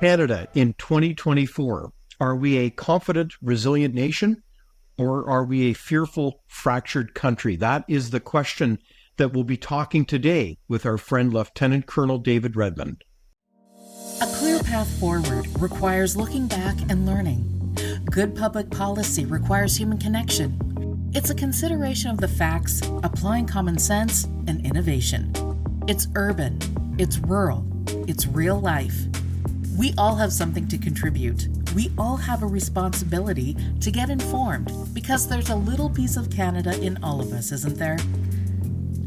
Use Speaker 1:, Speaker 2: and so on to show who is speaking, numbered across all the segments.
Speaker 1: Canada in 2024. Are we a confident, resilient nation, or are we a fearful, fractured country? That is the question that we'll be talking today with our friend Lieutenant Colonel David Redman.
Speaker 2: A clear path forward requires looking back and learning. Good public policy requires human connection. It's a consideration of the facts, applying common sense and innovation. It's urban, it's rural, it's real life. We all have something to contribute. We all have a responsibility to get informed because there's a little piece of Canada in all of us, isn't there?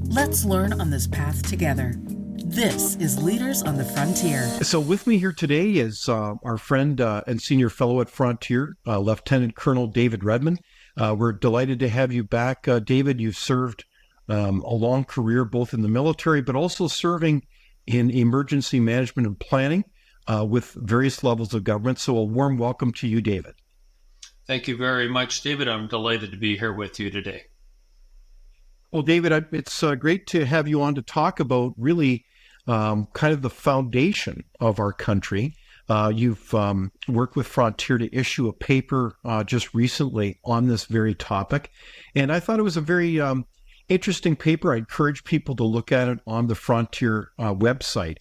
Speaker 2: Let's learn on this path together. This is Leaders on the Frontier.
Speaker 1: So with me here today is our friend and senior fellow at Frontier, Lieutenant Colonel David Redman. We're delighted to have you back, David. You've served a long career both in the military, but also serving in emergency management and planning with various levels of government. So a warm welcome to you, David.
Speaker 3: Thank you very much, David. I'm delighted to be here with you today.
Speaker 1: Well, David, it's great to have you on to talk about really kind of the foundation of our country. You've worked with Frontier to issue a paper just recently on this very topic. And I thought it was a very interesting paper. I encourage people to look at it on the Frontier website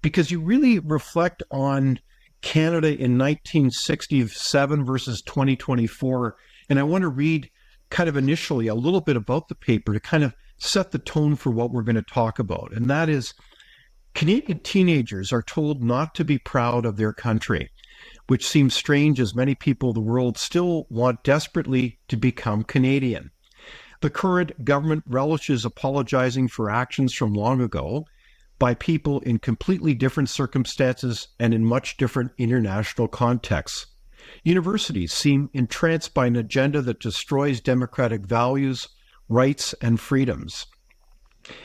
Speaker 1: because you really reflect on Canada in 1967 versus 2024. And I want to read kind of initially a little bit about the paper to kind of set the tone for what we're going to talk about. And that is, Canadian teenagers are told not to be proud of their country, which seems strange as many people of the world still want desperately to become Canadian. The current government relishes apologizing for actions from long ago by people in completely different circumstances and in much different international contexts. Universities seem entranced by an agenda that destroys democratic values, rights, and freedoms.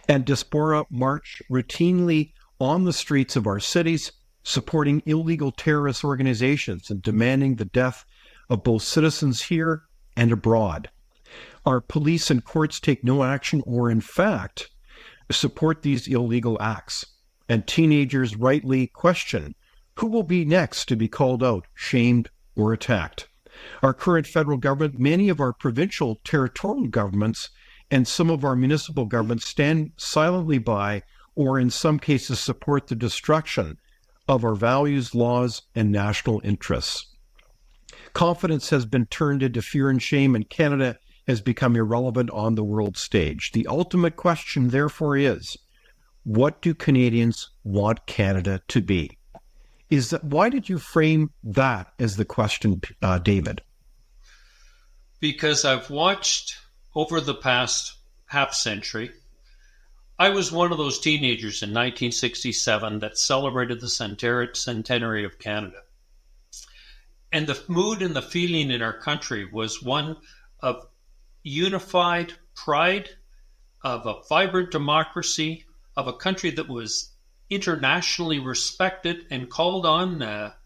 Speaker 1: And diaspora march routinely on the streets of our cities, supporting illegal terrorist organizations and demanding the death of both citizens here and abroad. Our police and courts take no action or, in fact, support these illegal acts. And teenagers rightly question who will be next to be called out, shamed, or attacked. Our current federal government, many of our provincial territorial governments, and some of our municipal governments stand silently by or in some cases support the destruction of our values, laws, and national interests. Confidence has been turned into fear and shame, and Canada has become irrelevant on the world stage. The ultimate question, therefore, is, what do Canadians want Canada to be? Why did you frame that as the question, David?
Speaker 3: Because I've watched over the past half century, I was one of those teenagers in 1967 that celebrated the centenary of Canada. And the mood and the feeling in our country was one of unified pride, of a vibrant democracy, of a country that was internationally respected and called on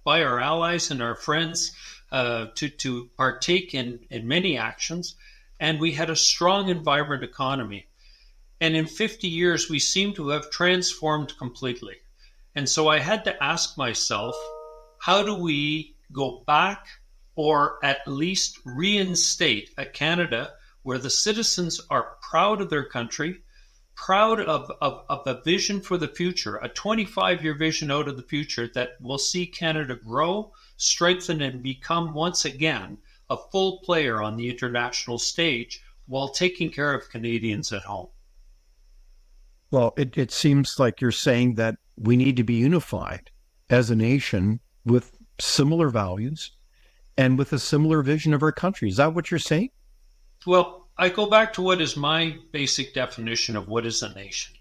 Speaker 3: by our allies and our friends to partake in many actions. And we had a strong and vibrant economy. And in 50 years, we seem to have transformed completely. And so I had to ask myself, how do we go back or at least reinstate a Canada where the citizens are proud of their country, proud of a vision for the future, a 25-year vision out of the future that will see Canada grow, strengthen, and become once again a full player on the international stage while taking care of Canadians at home.
Speaker 1: Well, it seems like you're saying that we need to be unified as a nation with similar values and with a similar vision of our country. Is that what you're saying?
Speaker 3: Well, I go back to what is my basic definition of what is a nation.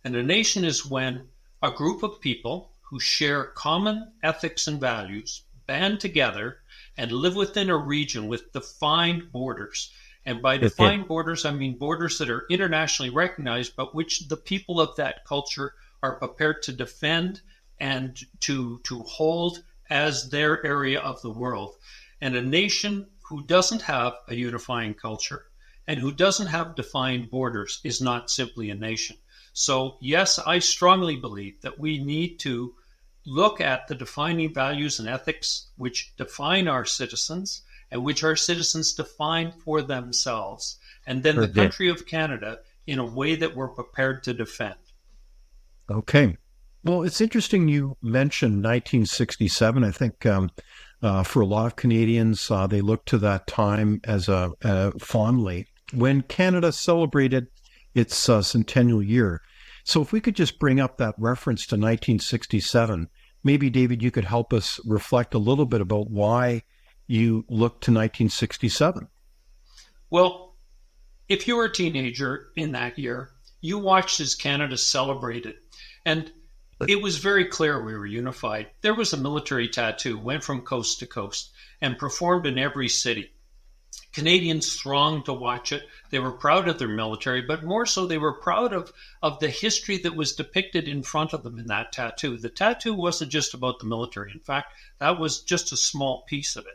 Speaker 3: And a nation is when a group of people who share common ethics and values band together and live within a region with defined borders. And by defined borders, I mean borders that are internationally recognized, but which the people of that culture are prepared to defend and to hold as their area of the world. And a nation who doesn't have a unifying culture and who doesn't have defined borders is not simply a nation. So yes, I strongly believe that we need to look at the defining values and ethics which define our citizens and which our citizens define for themselves, and then the
Speaker 1: Okay.
Speaker 3: country of Canada in a way that we're prepared to defend.
Speaker 1: Okay. Well, it's interesting you mentioned 1967. I think for a lot of Canadians, they look to that time as fondly when Canada celebrated its centennial year. So if we could just bring up that reference to 1967, maybe, David, you could help us reflect a little bit about why you look to 1967.
Speaker 3: Well, if you were a teenager in that year, you watched as Canada celebrated. And it was very clear we were unified. There was a military tattoo, went from coast to coast, and performed in every city. Canadians thronged to watch it. They were proud of their military, but more so they were proud of the history that was depicted in front of them in that tattoo. The tattoo wasn't just about the military. In fact, that was just a small piece of it.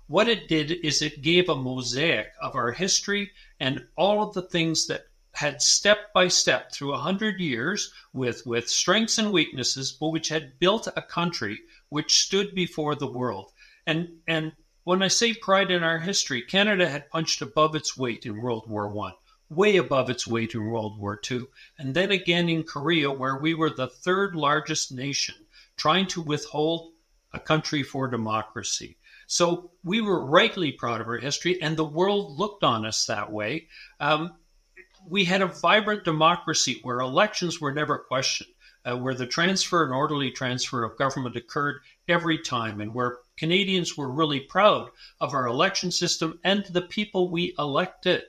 Speaker 3: What it did is it gave a mosaic of our history and all of the things that had step by step through 100 years with strengths and weaknesses, but which had built a country which stood before the world. And when I say pride in our history, Canada had punched above its weight in World War I, way above its weight in World War II, and then again in Korea, where we were the third largest nation trying to withhold a country for democracy. So we were rightly proud of our history, and the world looked on us that way. We had a vibrant democracy where elections were never questioned, where the transfer and orderly transfer of government occurred every time, and where Canadians were really proud of our election system and the people we elected.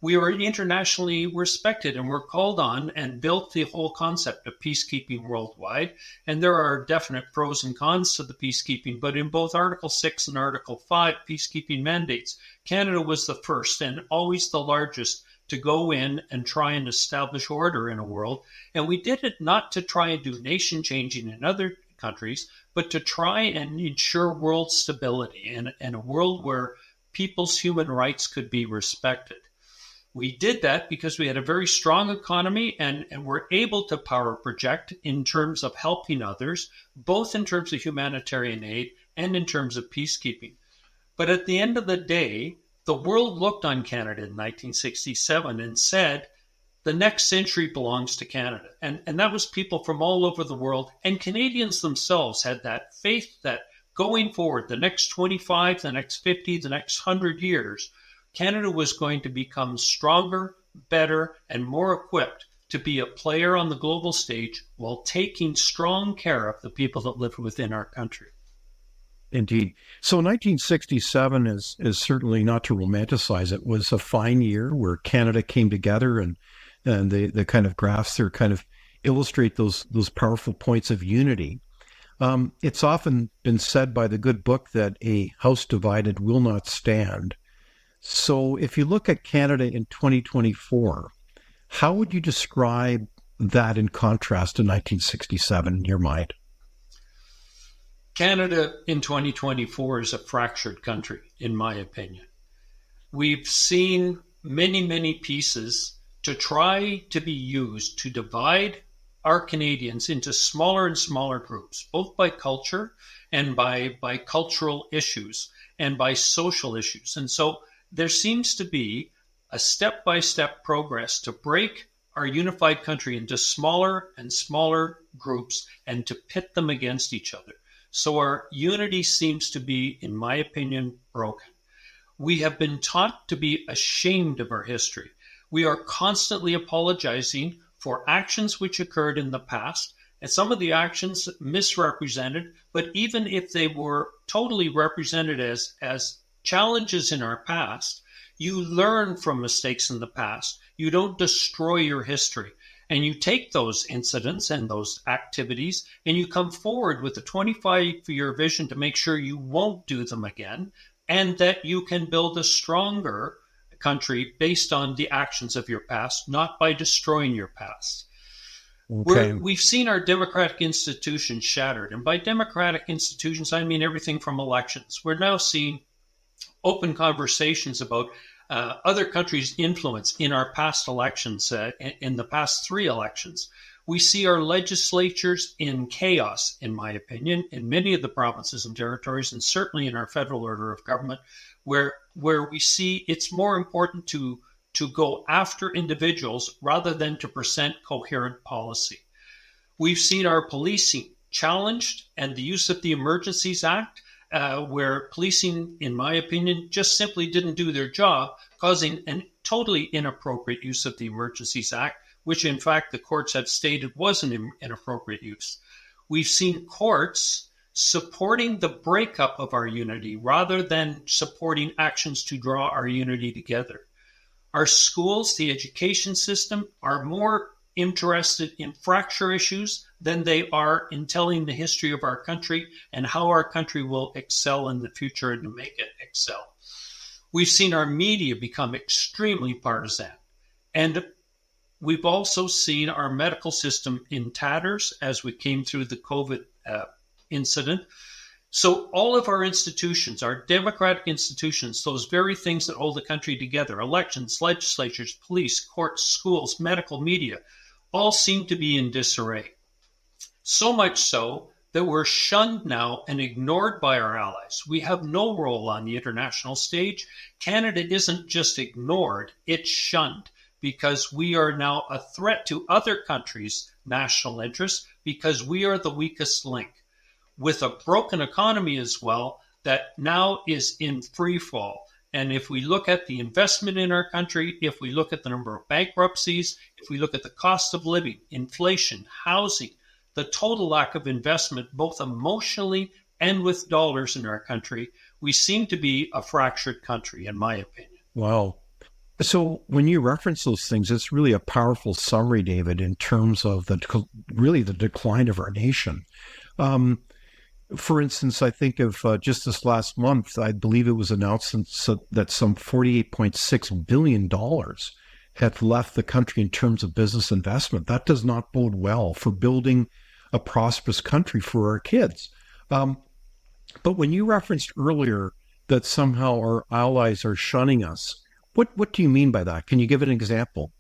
Speaker 3: We were internationally respected and were called on and built the whole concept of peacekeeping worldwide. And there are definite pros and cons to the peacekeeping, but in both Article 6 and Article 5 peacekeeping mandates, Canada was the first and always the largest to go in and try and establish order in a world. And we did it not to try and do nation changing in other countries, but to try and ensure world stability and a world where people's human rights could be respected. We did that because we had a very strong economy and were able to power project in terms of helping others, both in terms of humanitarian aid and in terms of peacekeeping. But at the end of the day, the world looked on Canada in 1967 and said, the next century belongs to Canada. And that was people from all over the world. And Canadians themselves had that faith that going forward, the next 25, the next 50, the next 100 years, Canada was going to become stronger, better, and more equipped to be a player on the global stage while taking strong care of the people that live within our country.
Speaker 1: Indeed. So 1967 is certainly, not to romanticize it, was a fine year where Canada came together, and the kind of graphs there kind of illustrate those powerful points of unity. It's often been said by the good book that a house divided will not stand. So if you look at Canada in 2024, how would you describe that in contrast to 1967 in your mind?
Speaker 3: Canada in 2024 is a fractured country, in my opinion. We've seen many, many pieces to try to be used to divide our Canadians into smaller and smaller groups, both by culture and by cultural issues and by social issues. And so there seems to be a step-by-step progress to break our unified country into smaller and smaller groups and to pit them against each other. So our unity seems to be, in my opinion, broken. We have been taught to be ashamed of our history. We are constantly apologizing for actions which occurred in the past, and some of the actions misrepresented, but even if they were totally represented as challenges in our past, you learn from mistakes in the past. You don't destroy your history. And you take those incidents and those activities and you come forward with a 25-year vision to make sure you won't do them again and that you can build a stronger country based on the actions of your past, not by destroying your past.
Speaker 1: Okay.
Speaker 3: We've seen our democratic institutions shattered. And by democratic institutions, I mean everything from elections. We're now seeing open conversations about other countries' influence in our past elections, in the past 3 elections. We see our legislatures in chaos, in my opinion, in many of the provinces and territories, and certainly in our federal order of government, where we see it's more important to go after individuals rather than to present coherent policy. We've seen our policing challenged and the use of the Emergencies Act, where policing, in my opinion, just simply didn't do their job, causing a totally inappropriate use of the Emergencies Act, which in fact the courts have stated was an inappropriate use. We've seen courts supporting the breakup of our unity rather than supporting actions to draw our unity together. Our schools, the education system, are more interested in fracture issues than they are in telling the history of our country and how our country will excel in the future and to make it excel. We've seen our media become extremely partisan. And we've also seen our medical system in tatters as we came through the COVID incident. So all of our institutions, our democratic institutions, those very things that hold the country together, elections, legislatures, police, courts, schools, medical, media, all seem to be in disarray. So much so that we're shunned now and ignored by our allies. We have no role on the international stage. Canada isn't just ignored, it's shunned because we are now a threat to other countries' national interests because we are the weakest link. With a broken economy as well, that now is in free fall. And if we look at the investment in our country, if we look at the number of bankruptcies, if we look at the cost of living, inflation, housing, the total lack of investment, both emotionally and with dollars in our country, we seem to be a fractured country, in my opinion.
Speaker 1: Wow. So when you reference those things, it's really a powerful summary, David, in terms of the decline of our nation. For instance, I think of just this last month, I believe it was announced that some $48.6 billion had left the country in terms of business investment. That does not bode well for building a prosperous country for our kids. But when you referenced earlier that somehow our allies are shunning us, what do you mean by that? Can you give an example?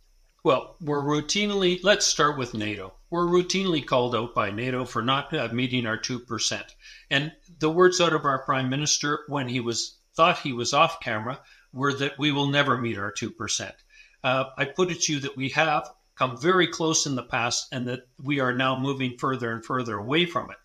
Speaker 3: Well, let's start with NATO. We're routinely called out by NATO for not meeting our 2%. And the words out of our Prime Minister when thought he was off camera were that we will never meet our 2%. I put it to you that we have come very close in the past and that we are now moving further and further away from it.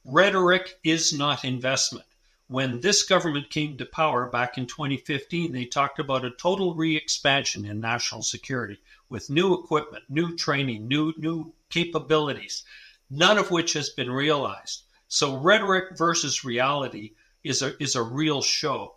Speaker 3: Rhetoric is not investment. When this government came to power back in 2015, they talked about a total re-expansion in national security with new equipment, new training, new capabilities, none of which has been realized. So rhetoric versus reality is a real show.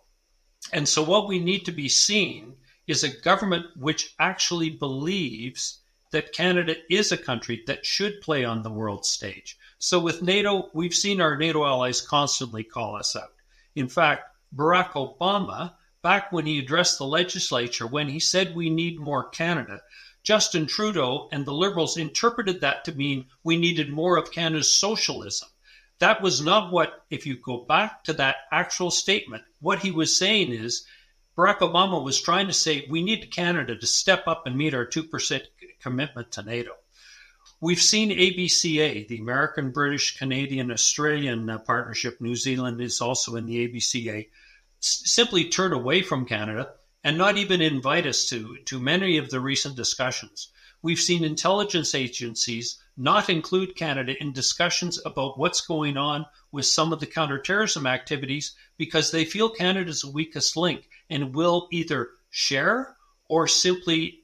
Speaker 3: And so what we need to be seeing is a government which actually believes that Canada is a country that should play on the world stage. So with NATO, we've seen our NATO allies constantly call us out. In fact, Barack Obama, back when he addressed the legislature, when he said we need more Canada, Justin Trudeau and the Liberals interpreted that to mean we needed more of Canada's socialism. That was not what, if you go back to that actual statement, what he was saying is Barack Obama was trying to say we need Canada to step up and meet our 2% commitment to NATO. We've seen ABCA, the American, British, Canadian, Australian partnership. New Zealand is also in the ABCA, simply turn away from Canada and not even invite us to many of the recent discussions. We've seen intelligence agencies not include Canada in discussions about what's going on with some of the counterterrorism activities because they feel Canada's the weakest link and will either share or simply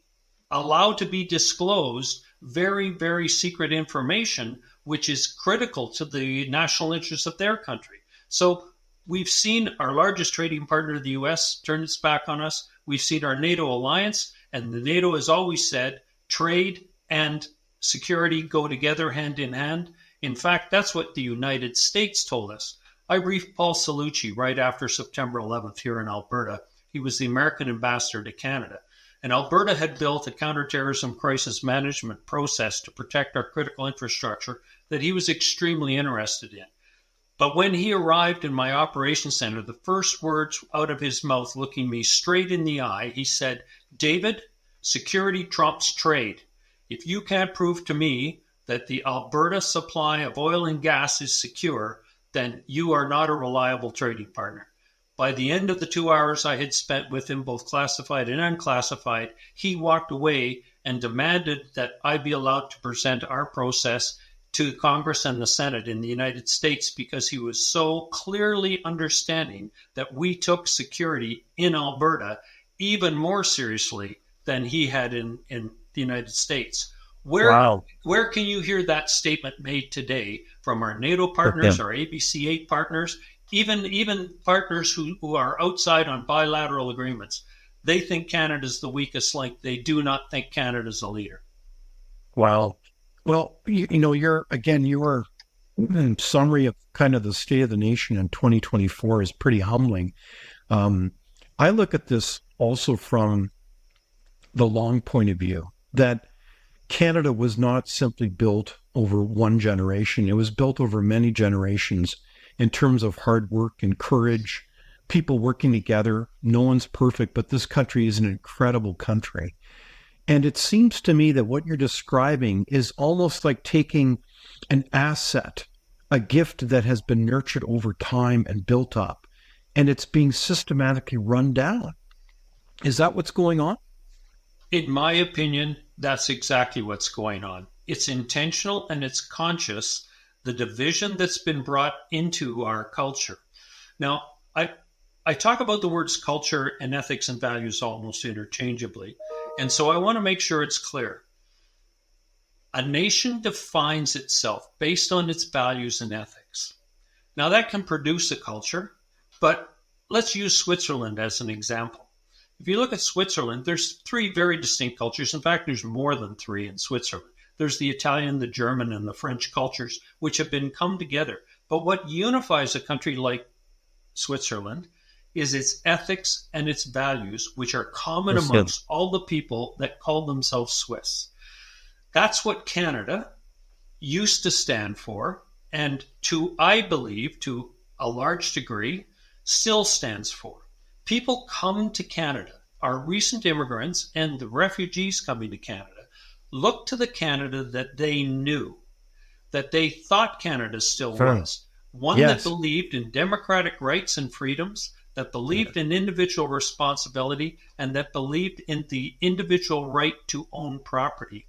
Speaker 3: allow to be disclosed very, very secret information, which is critical to the national interests of their country. So we've seen our largest trading partner, the U.S., turn its back on us. We've seen our NATO alliance, and the NATO has always said trade and security go together hand in hand. In fact, that's what the United States told us. I briefed Paul Cellucci right after September 11th here in Alberta. He was the American ambassador to Canada. And Alberta had built a counterterrorism crisis management process to protect our critical infrastructure that he was extremely interested in. But when he arrived in my operations center, the first words out of his mouth, looking me straight in the eye, he said, "David, security trumps trade. If you can't prove to me that the Alberta supply of oil and gas is secure, then you are not a reliable trading partner. By the end of the 2 hours I had spent with him, both classified and unclassified, he walked away and demanded that I be allowed to present our process to Congress and the Senate in the United States, because he was so clearly understanding that we took security in Alberta even more seriously than he had in the United States.
Speaker 1: Wow.
Speaker 3: Where can you hear that statement made today from our NATO partners, our ABC8 partners, even partners who are outside on bilateral agreements? They think Canada's the weakest link. They do not think Canada's a leader.
Speaker 1: Wow. Well, your summary of kind of the state of the nation in 2024 is pretty humbling. I look at this also from the long point of view, that Canada was not simply built over one generation. It was built over many generations in terms of hard work and courage, people working together. No one's perfect, but this country is an incredible country. And it seems to me that what you're describing is almost like taking an asset, a gift that has been nurtured over time and built up, and it's being systematically run down. Is that what's going on?
Speaker 3: In my opinion, that's exactly what's going on. It's intentional and it's conscious, the division that's been brought into our culture. Now, I talk about the words culture and ethics and values almost interchangeably. And so I want to make sure it's clear. A nation defines itself based on its values and ethics. Now, that can produce a culture, but let's use Switzerland as an example. If you look at Switzerland, there's three very distinct cultures. In fact, there's more than three in Switzerland. There's the Italian, the German, and the French cultures, which have been come together. But what unifies a country like Switzerland is its ethics and its values, which are common amongst all the people that call themselves Swiss. That's what Canada used to stand for, and I believe, to a large degree, still stands for. People come to Canada, our recent immigrants and the refugees coming to Canada, look to the Canada that they knew, that they thought Canada still was. One that believed in democratic rights and freedoms, that believed in individual responsibility, and that believed in the individual right to own property.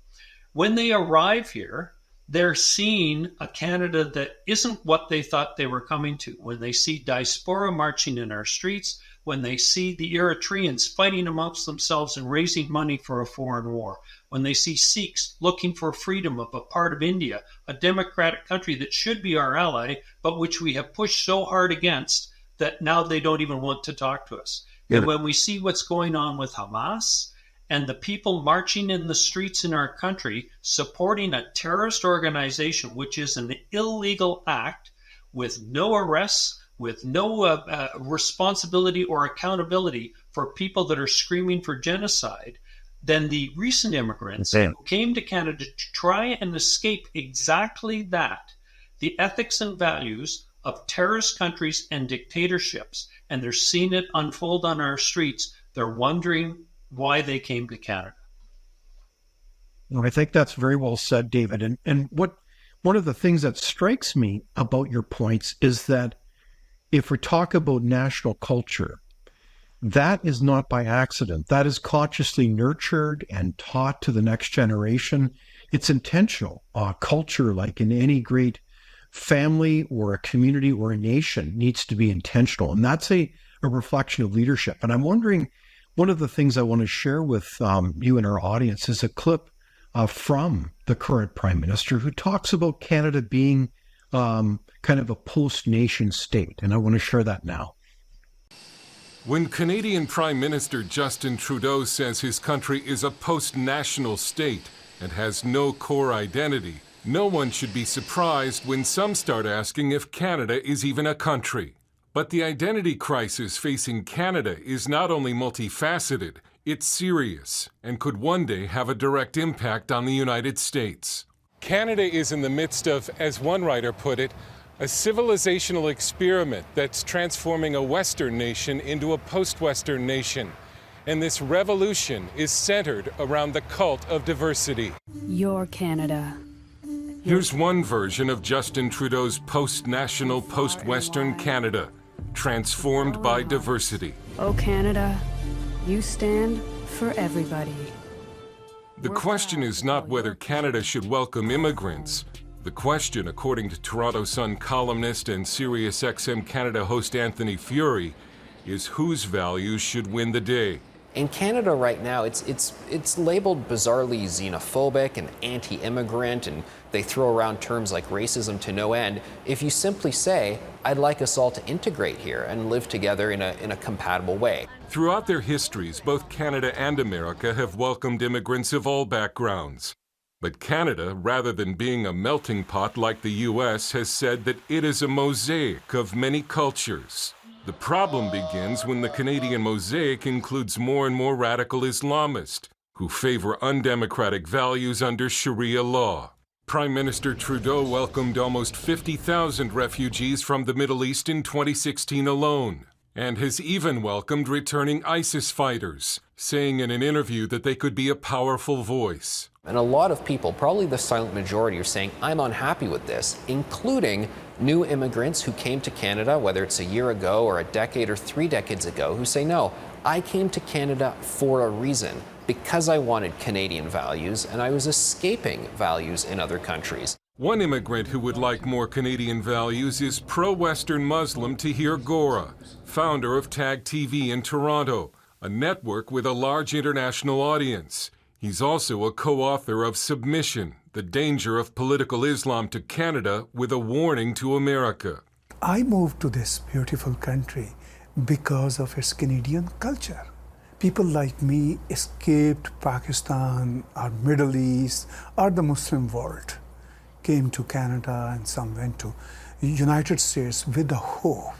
Speaker 3: When they arrive here, they're seeing a Canada that isn't what they thought they were coming to. When they see diaspora marching in our streets, when they see the Eritreans fighting amongst themselves and raising money for a foreign war, when they see Sikhs looking for freedom of a part of India, a democratic country that should be our ally, but which we have pushed so hard against that now they don't even want to talk to us. And when we see what's going on with Hamas and the people marching in the streets in our country supporting a terrorist organization, which is an illegal act with no arrests, with no responsibility or accountability for people that are screaming for genocide, then the recent immigrants who came to Canada to try and escape exactly that, the ethics and values of terrorist countries and dictatorships, and they're seeing it unfold on our streets, they're wondering why they came to Canada.
Speaker 1: Well, I think that's very well said, David. And one of the things that strikes me about your points is that if we talk about national culture, that is not by accident. That is consciously nurtured and taught to the next generation. It's intentional. Culture, like in any great family or a community or a nation, needs to be intentional. And that's a reflection of leadership. And I'm wondering, one of the things I want to share with you and our audience is a clip from the current Prime Minister who talks about Canada being kind of a post-nation state. And I want to share that now.
Speaker 4: When Canadian Prime Minister Justin Trudeau says his country is a post-national state and has no core identity, no one should be surprised when some start asking if Canada is even a country. But the identity crisis facing Canada is not only multifaceted, it's serious and could one day have a direct impact on the United States. Canada is in the midst of, as one writer put it, a civilizational experiment that's transforming a Western nation into a post-Western nation. And this revolution is centered around the cult of diversity.
Speaker 5: Your Canada.
Speaker 4: Here's one version of Justin Trudeau's post-national, post-Western Canada, transformed by diversity.
Speaker 5: Oh, Canada, you stand for everybody.
Speaker 4: The question is not whether Canada should welcome immigrants. The question, according to Toronto Sun columnist and SiriusXM Canada host Anthony Furey, is whose values should win the day.
Speaker 6: In Canada right now, it's labeled bizarrely xenophobic and anti-immigrant, and they throw around terms like racism to no end. If you simply say, I'd like us all to integrate here and live together in a compatible way.
Speaker 4: Throughout their histories, both Canada and America have welcomed immigrants of all backgrounds. But Canada, rather than being a melting pot like the U.S., has said that it is a mosaic of many cultures. The problem begins when the Canadian mosaic includes more and more radical Islamists who favor undemocratic values under Sharia law. Prime Minister Trudeau welcomed almost 50,000 refugees from the Middle East in 2016 alone, and has even welcomed returning ISIS fighters, saying in an interview that they could be a powerful voice.
Speaker 6: And a lot of people, probably the silent majority, are saying, I'm unhappy with this, including new immigrants who came to Canada, whether it's a year ago or a decade or 3 decades ago, who say, no, I came to Canada for a reason, because I wanted Canadian values and I was escaping values in other countries.
Speaker 4: One immigrant who would like more Canadian values is pro-Western Muslim Tahir Gora, founder of Tag TV in Toronto, a network with a large international audience. He's also a co-author of Submission, The Danger of Political Islam to Canada, with a warning to America.
Speaker 7: I moved to this beautiful country because of its Canadian culture. People like me escaped Pakistan or Middle East or the Muslim world, came to Canada, and some went to United States with the hope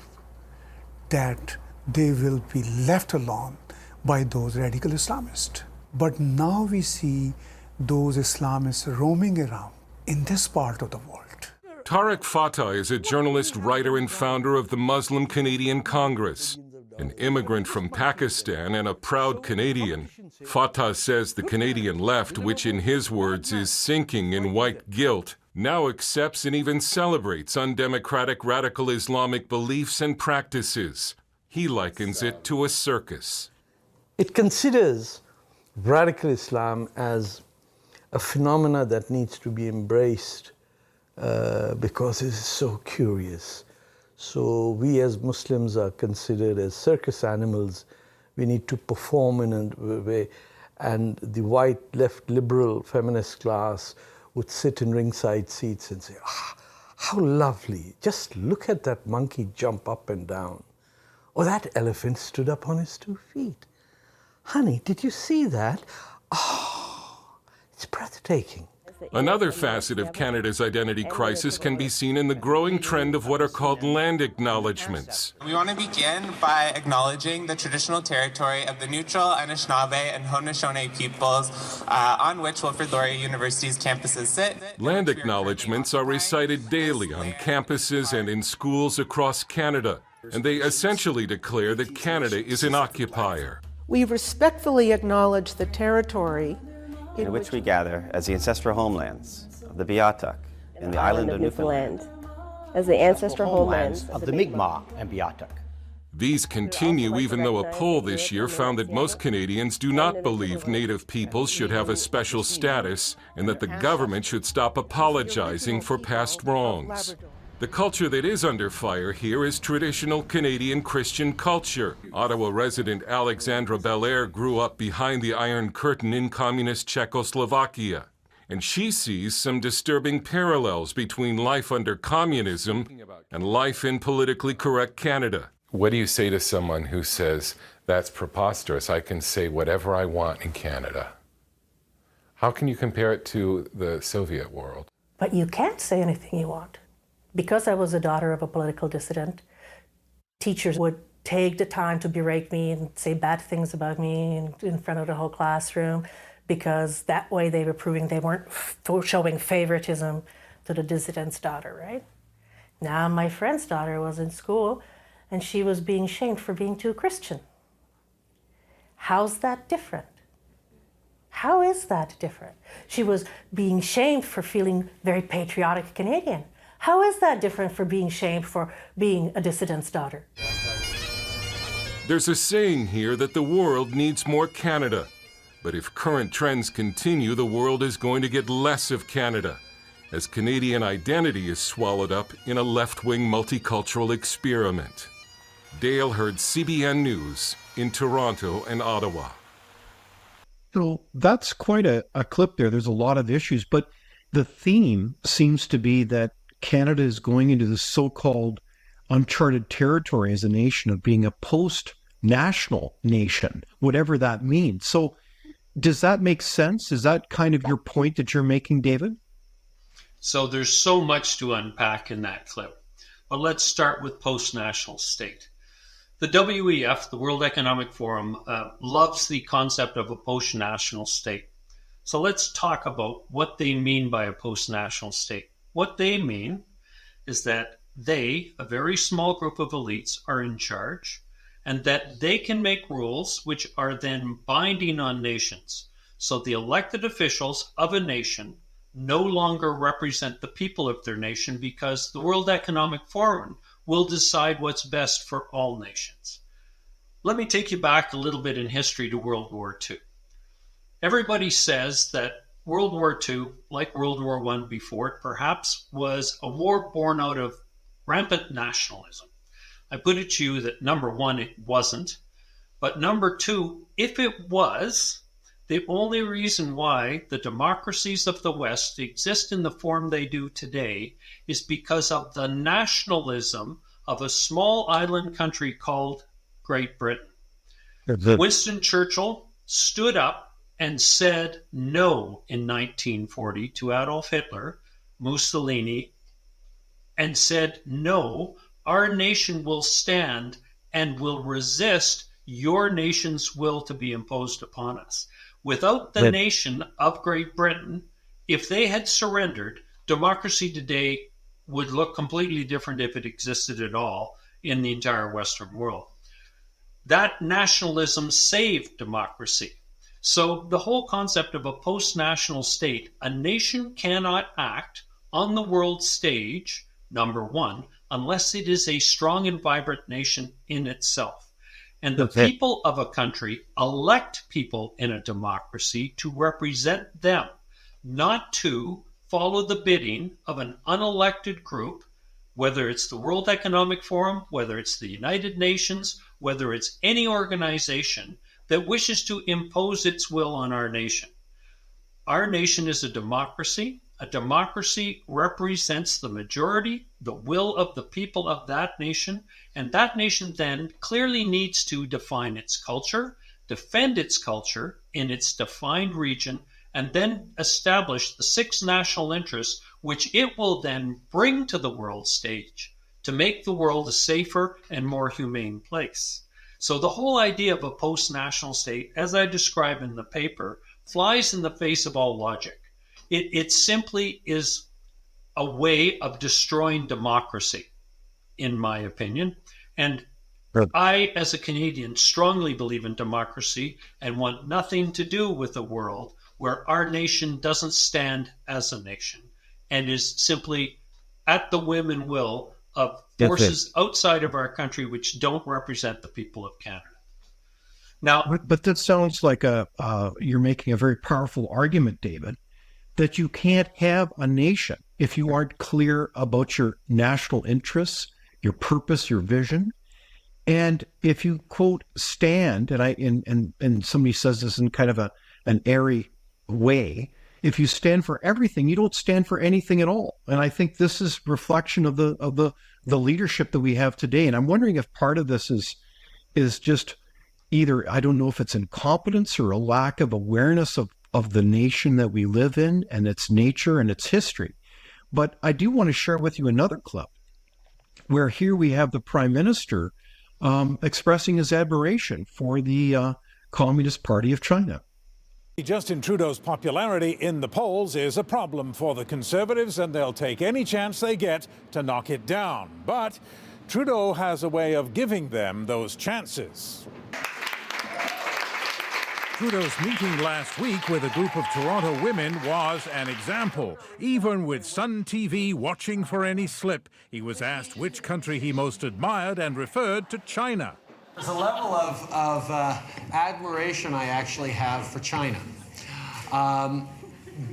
Speaker 7: that they will be left alone by those radical Islamists. But now we see those Islamists roaming around in this part of the world.
Speaker 4: Tariq Fatah is a journalist, writer, and founder of the Muslim Canadian Congress. An immigrant from Pakistan and a proud Canadian, Fatah says the Canadian left, which in his words is sinking in white guilt, now accepts and even celebrates undemocratic radical Islamic beliefs and practices. He likens it to a circus.
Speaker 8: It considers radical Islam as a phenomena that needs to be embraced because it is so curious. So we as Muslims are considered as circus animals. We need to perform in a way. And the white left liberal feminist class would sit in ringside seats and say, how lovely. Just look at that monkey jump up and down. Or that elephant stood up on his 2 feet. Honey, did you see that? Oh, it's breathtaking.
Speaker 4: Another facet of Canada's identity crisis can be seen in the growing trend of what are called land acknowledgements.
Speaker 9: We want to begin by acknowledging the traditional territory of the neutral Anishinaabe and Haudenosaunee peoples on which Wilfrid Laurier University's campuses sit.
Speaker 4: Land acknowledgements are recited daily on campuses and in schools across Canada, and they essentially declare that Canada is an occupier.
Speaker 10: We respectfully acknowledge the territory
Speaker 11: in which we gather as the ancestral homelands of the Beothuk and the island of Newfoundland,
Speaker 12: as the ancestral homelands
Speaker 13: of the Mi'kmaq and Beothuk.
Speaker 4: These continue even though a poll this year found that most Canadians do not believe Native peoples should have a special status and that the government should stop apologizing for past wrongs. The culture that is under fire here is traditional Canadian Christian culture. Ottawa resident Alexandra Belair grew up behind the Iron Curtain in communist Czechoslovakia, and she sees some disturbing parallels between life under communism and life in politically correct Canada.
Speaker 14: What do you say to someone who says, that's preposterous, I can say whatever I want in Canada? How can you compare it to the Soviet world?
Speaker 15: But you can't say anything you want. Because I was a daughter of a political dissident, teachers would take the time to berate me and say bad things about me in front of the whole classroom, because that way they were proving they weren't showing favoritism to the dissident's daughter, right? Now my friend's daughter was in school and she was being shamed for being too Christian. How's that different? How is that different? She was being shamed for feeling very patriotic Canadian. How is that different for being shamed for being a dissident's daughter?
Speaker 4: There's a saying here that the world needs more Canada. But if current trends continue, the world is going to get less of Canada, as Canadian identity is swallowed up in a left-wing multicultural experiment. Dale Hurd, CBN News, in Toronto and Ottawa.
Speaker 1: So that's quite a clip there. There's a lot of issues, but the theme seems to be that Canada is going into this so-called uncharted territory as a nation of being a post-national nation, whatever that means. So does that make sense? Is that kind of your point that you're making, David?
Speaker 3: So there's so much to unpack in that clip. But let's start with post-national state. The WEF, the World Economic Forum, loves the concept of a post-national state. So let's talk about what they mean by a post-national state. What they mean is that they, a very small group of elites, are in charge, and that they can make rules which are then binding on nations. So the elected officials of a nation no longer represent the people of their nation because the World Economic Forum will decide what's best for all nations. Let me take you back a little bit in history to World War II. Everybody says that World War II, like World War I before it, perhaps was a war born out of rampant nationalism. I put it to you that number one, it wasn't. But number two, if it was, the only reason why the democracies of the West exist in the form they do today is because of the nationalism of a small island country called Great Britain. Winston Churchill stood up and said no in 1940 to Adolf Hitler, Mussolini, and said, no, our nation will stand and will resist your nation's will to be imposed upon us. Without the nation of Great Britain, if they had surrendered, democracy today would look completely different if it existed at all in the entire Western world. That nationalism saved democracy. So the whole concept of a post-national state, a nation cannot act on the world stage, number one, unless it is a strong and vibrant nation in itself. And the people of a country elect people in a democracy to represent them, not to follow the bidding of an unelected group, whether it's the World Economic Forum, whether it's the United Nations, whether it's any organization that wishes to impose its will on our nation. Our nation is a democracy. A democracy represents the majority, the will of the people of that nation, and that nation then clearly needs to define its culture, defend its culture in its defined region, and then establish the 6 national interests which it will then bring to the world stage to make the world a safer and more humane place. So the whole idea of a post-national state, as I describe in the paper, flies in the face of all logic. It simply is a way of destroying democracy, in my opinion. And I, as a Canadian, strongly believe in democracy and want nothing to do with a world where our nation doesn't stand as a nation and is simply at the whim and will of forces outside of our country which don't represent the people of Canada. Now,
Speaker 1: but that sounds like you're making a very powerful argument, David, that you can't have a nation if you aren't clear about your national interests, your purpose, your vision. And if you, quote, stand, and somebody says this in kind of an airy way, if you stand for everything, you don't stand for anything at all. And I think this is reflection of the leadership that we have today. And I'm wondering if part of this is just either, I don't know if it's incompetence or a lack of awareness of the nation that we live in and its nature and its history. But I do want to share with you another clip where here we have the Prime Minister expressing his admiration for the Communist Party of China.
Speaker 13: Justin Trudeau's popularity in the polls is a problem for the Conservatives, and they'll take any chance they get to knock it down. But Trudeau has a way of giving them those chances. Trudeau's meeting last week with a group of Toronto women was an example. Even with Sun TV watching for any slip, he was asked which country he most admired and referred to China.
Speaker 16: There's a level of admiration I actually have for China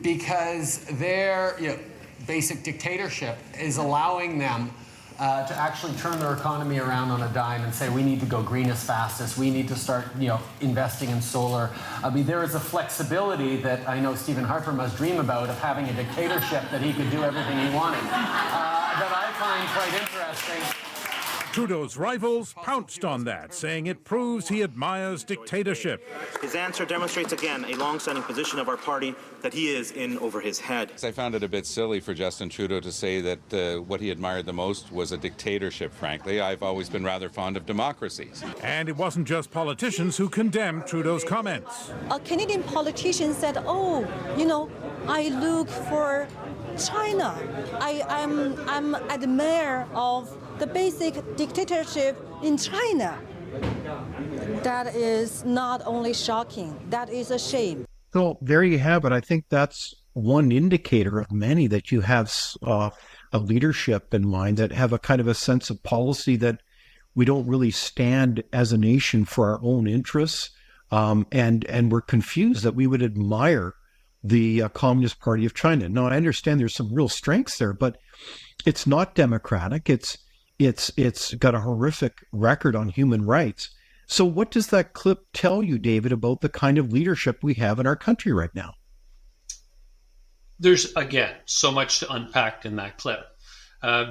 Speaker 16: because their basic dictatorship is allowing them to actually turn their economy around on a dime and say we need to go green as fast as we need to start investing in solar. I mean, there is a flexibility that I know Stephen Harper must dream about of having a dictatorship that he could do everything he wanted that I find quite interesting.
Speaker 13: Trudeau's rivals pounced on that, saying it proves he admires dictatorship.
Speaker 17: His answer demonstrates again a long-standing position of our party that he is in over his head.
Speaker 18: I found it a bit silly for Justin Trudeau to say that what he admired the most was a dictatorship, frankly. I've always been rather fond of democracies.
Speaker 13: And it wasn't just politicians who condemned Trudeau's comments.
Speaker 19: A Canadian politician said, I look for China. I'm admire of the basic dictatorship in China. That is not only shocking, that is a shame.
Speaker 1: So there you have it. I think that's one indicator of many that you have a leadership in mind that have a kind of a sense of policy that we don't really stand as a nation for our own interests, and we're confused that we would admire the Communist Party of China. Now, I understand there's some real strengths there, but it's not democratic. It's got a horrific record on human rights. So what does that clip tell you, David, about the kind of leadership we have in our country right now?
Speaker 3: There's, again, so much to unpack in that clip.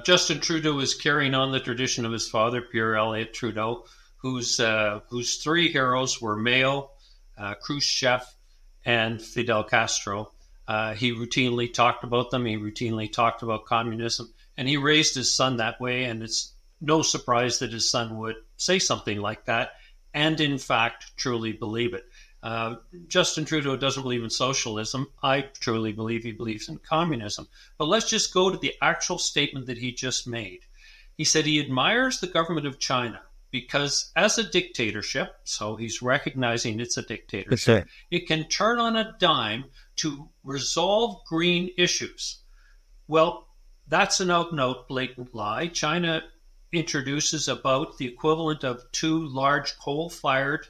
Speaker 3: Justin Trudeau is carrying on the tradition of his father, Pierre Elliott Trudeau, whose three heroes were Mayo, Khrushchev, and Fidel Castro. He routinely talked about them. He routinely talked about communism. And he raised his son that way, and it's no surprise that his son would say something like that and, in fact, truly believe it. Justin Trudeau doesn't believe in socialism. I truly believe he believes in communism. But let's just go to the actual statement that he just made. He said he admires the government of China because as a dictatorship, so he's recognizing it's a dictatorship, it can turn on a dime to resolve green issues. Well, that's an out-and-out blatant lie. China introduces about the equivalent of 2 large coal-fired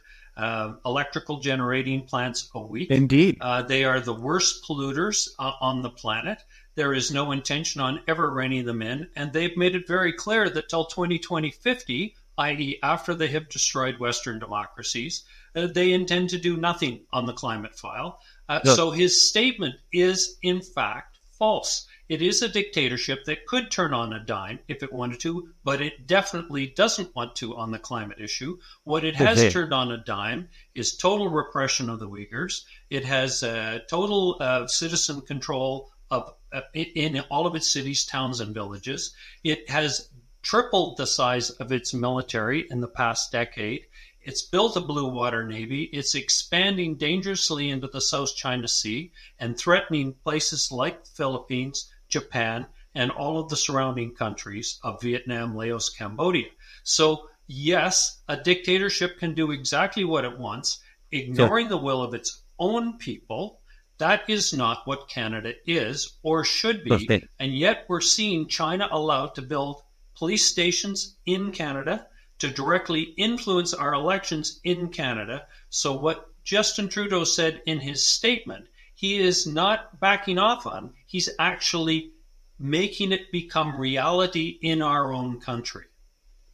Speaker 3: electrical generating plants a week.
Speaker 1: Indeed.
Speaker 3: They are the worst polluters on the planet. There is no intention on ever reining them in, and they've made it very clear that till 2050, i.e. after they have destroyed Western democracies, they intend to do nothing on the climate file. So his statement is, in fact, false. It is a dictatorship that could turn on a dime if it wanted to, but it definitely doesn't want to on the climate issue. What it has turned on a dime is total repression of the Uyghurs. It has total citizen control of in all of its cities, towns, and villages. It has tripled the size of its military in the past decade. It's built a blue water navy. It's expanding dangerously into the South China Sea and threatening places like the Philippines, Japan, and all of the surrounding countries of Vietnam, Laos, Cambodia. So, yes, a dictatorship can do exactly what it wants, ignoring the will of its own people. That is not what Canada is or should be. And yet we're seeing China allowed to build police stations in Canada to directly influence our elections in Canada. So what Justin Trudeau said in his statement, he is not backing off on. He's actually making it become reality in our own country.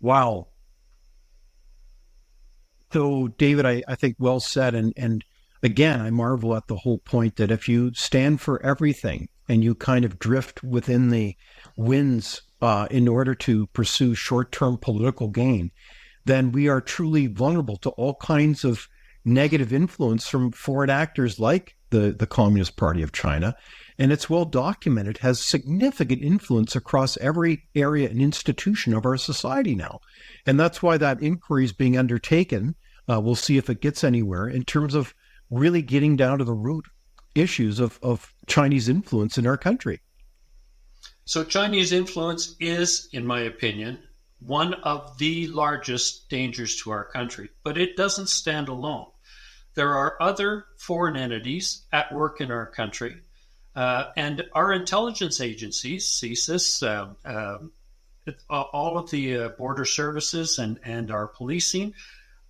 Speaker 1: Wow. So, David, I think well said. And again, I marvel at the whole point that if you stand for everything and you kind of drift within the winds in order to pursue short-term political gain, then we are truly vulnerable to all kinds of negative influence from foreign actors like the Communist Party of China. And it's well documented, has significant influence across every area and institution of our society now. And that's why that inquiry is being undertaken. We'll see if it gets anywhere in terms of really getting down to the root issues of Chinese influence in our country.
Speaker 3: So Chinese influence is, in my opinion, one of the largest dangers to our country, but it doesn't stand alone. There are other foreign entities at work in our country, and our intelligence agencies, CSIS, all of the border services and our policing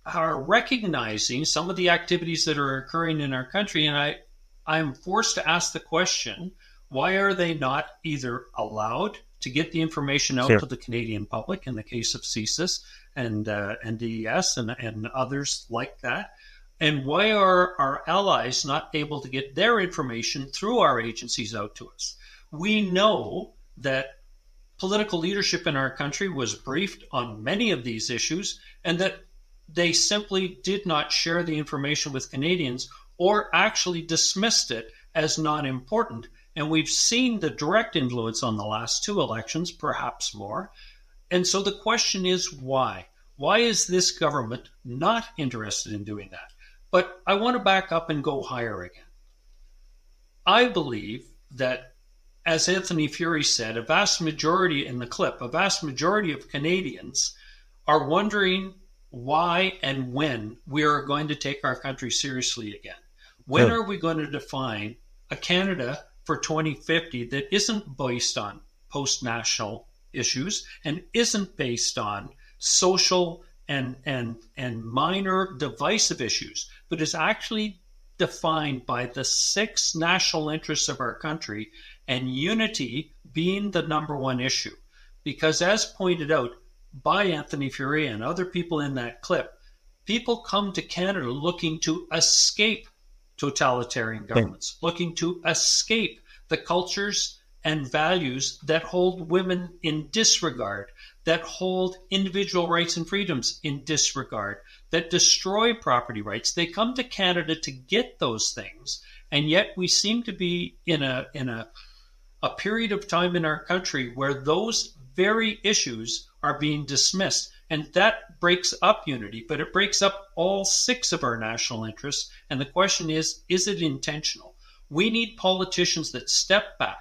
Speaker 3: are recognizing some of the activities that are occurring in our country. And I'm forced to ask the question, why are they not either allowed to get the information out to the Canadian public in the case of CSIS and DES and others like that? And why are our allies not able to get their information through our agencies out to us? We know that political leadership in our country was briefed on many of these issues and that they simply did not share the information with Canadians or actually dismissed it as not important. And we've seen the direct influence on the last two elections, perhaps more. And so the question is why? Why is this government not interested in doing that? But I want to back up and go higher again. I believe that, as Anthony Furey said, a vast majority in the clip, a vast majority of Canadians are wondering why and when we are going to take our country seriously again. When are we going to define a Canada for 2050 that isn't based on post-national issues and isn't based on social and minor divisive issues, but is actually defined by the 6 national interests of our country and unity being the number one issue? Because as pointed out by Anthony Furey and other people in that clip, people come to Canada looking to escape totalitarian governments, looking to escape the cultures and values that hold women in disregard, that hold individual rights and freedoms in disregard, that destroy property rights. They come to Canada to get those things, and yet we seem to be in a period of time in our country where those very issues are being dismissed. And that breaks up unity, but it breaks up all 6 of our national interests. And the question is it intentional? We need politicians that step back,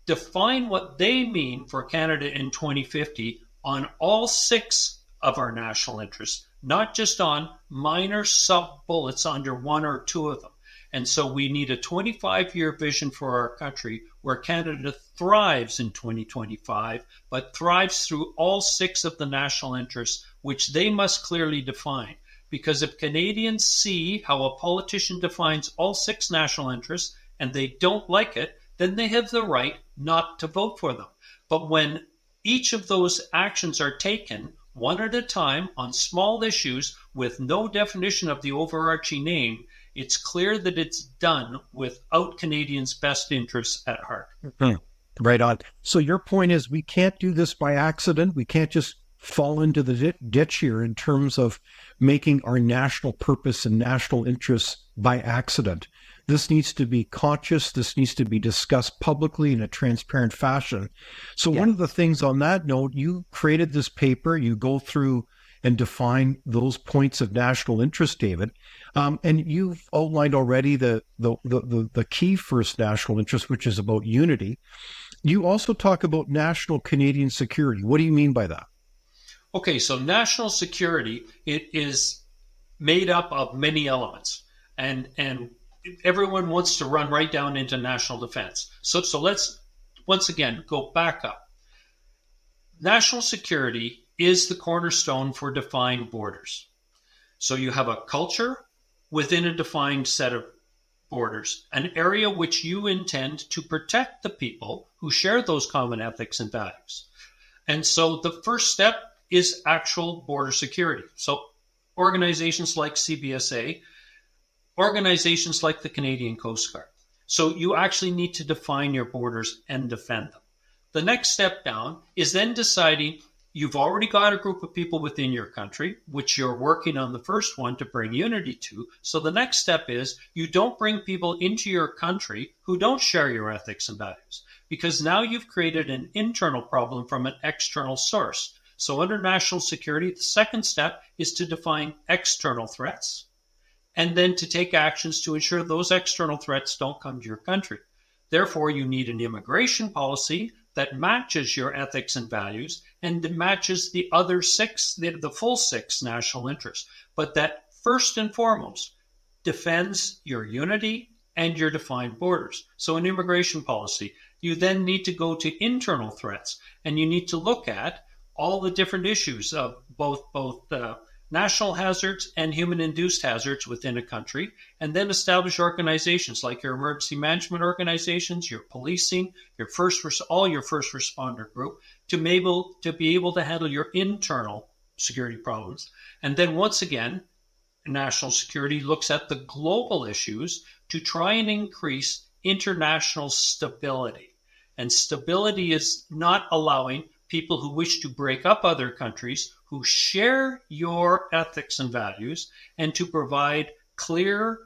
Speaker 3: define what they mean for Canada in 2050 on all 6 of our national interests, not just on minor sub-bullets under 1 or 2 of them. And so we need a 25-year vision for our country where Canada thrives in 2025, but thrives through all 6 of the national interests, which they must clearly define. Because if Canadians see how a politician defines all 6 national interests and they don't like it, then they have the right not to vote for them. But when each of those actions are taken one at a time on small issues with no definition of the overarching aim, it's clear that it's done without Canadians' best interests at heart.
Speaker 1: Right on. So your point is we can't do this by accident. We can't just fall into the ditch here in terms of making our national purpose and national interests by accident. This needs to be conscious. This needs to be discussed publicly in a transparent fashion. So one of the things on that note, you created this paper, you go through and define those points of national interest, David. And you've outlined already the key first national interest, which is about unity. You also talk about national Canadian security. What do you mean by that?
Speaker 3: Okay, so national security, it is made up of many elements. And everyone wants to run right down into national defense. So let's once again go back up. National security is the cornerstone for defined borders. So you have a culture within a defined set of borders, an area which you intend to protect the people who share those common ethics and values. And so the first step is actual border security. So organizations like CBSA, organizations like the Canadian Coast Guard. So you actually need to define your borders and defend them. The next step down is then deciding you've already got a group of people within your country, which you're working on the first one to bring unity to. So the next step is you don't bring people into your country who don't share your ethics and values, because now you've created an internal problem from an external source. So under national security, the second step is to define external threats and then to take actions to ensure those external threats don't come to your country. Therefore, you need an immigration policy that matches your ethics and values and matches the other 6, the full 6 national interests. But that first and foremost defends your unity and your defined borders. So in immigration policy, you then need to go to internal threats, and you need to look at all the different issues of both national hazards and human-induced hazards within a country, and then establish organizations like your emergency management organizations, your policing, all your first responder group, to be able to handle your internal security problems. And then once again, national security looks at the global issues to try and increase international stability. And stability is not allowing people who wish to break up other countries who share your ethics and values, and to provide clear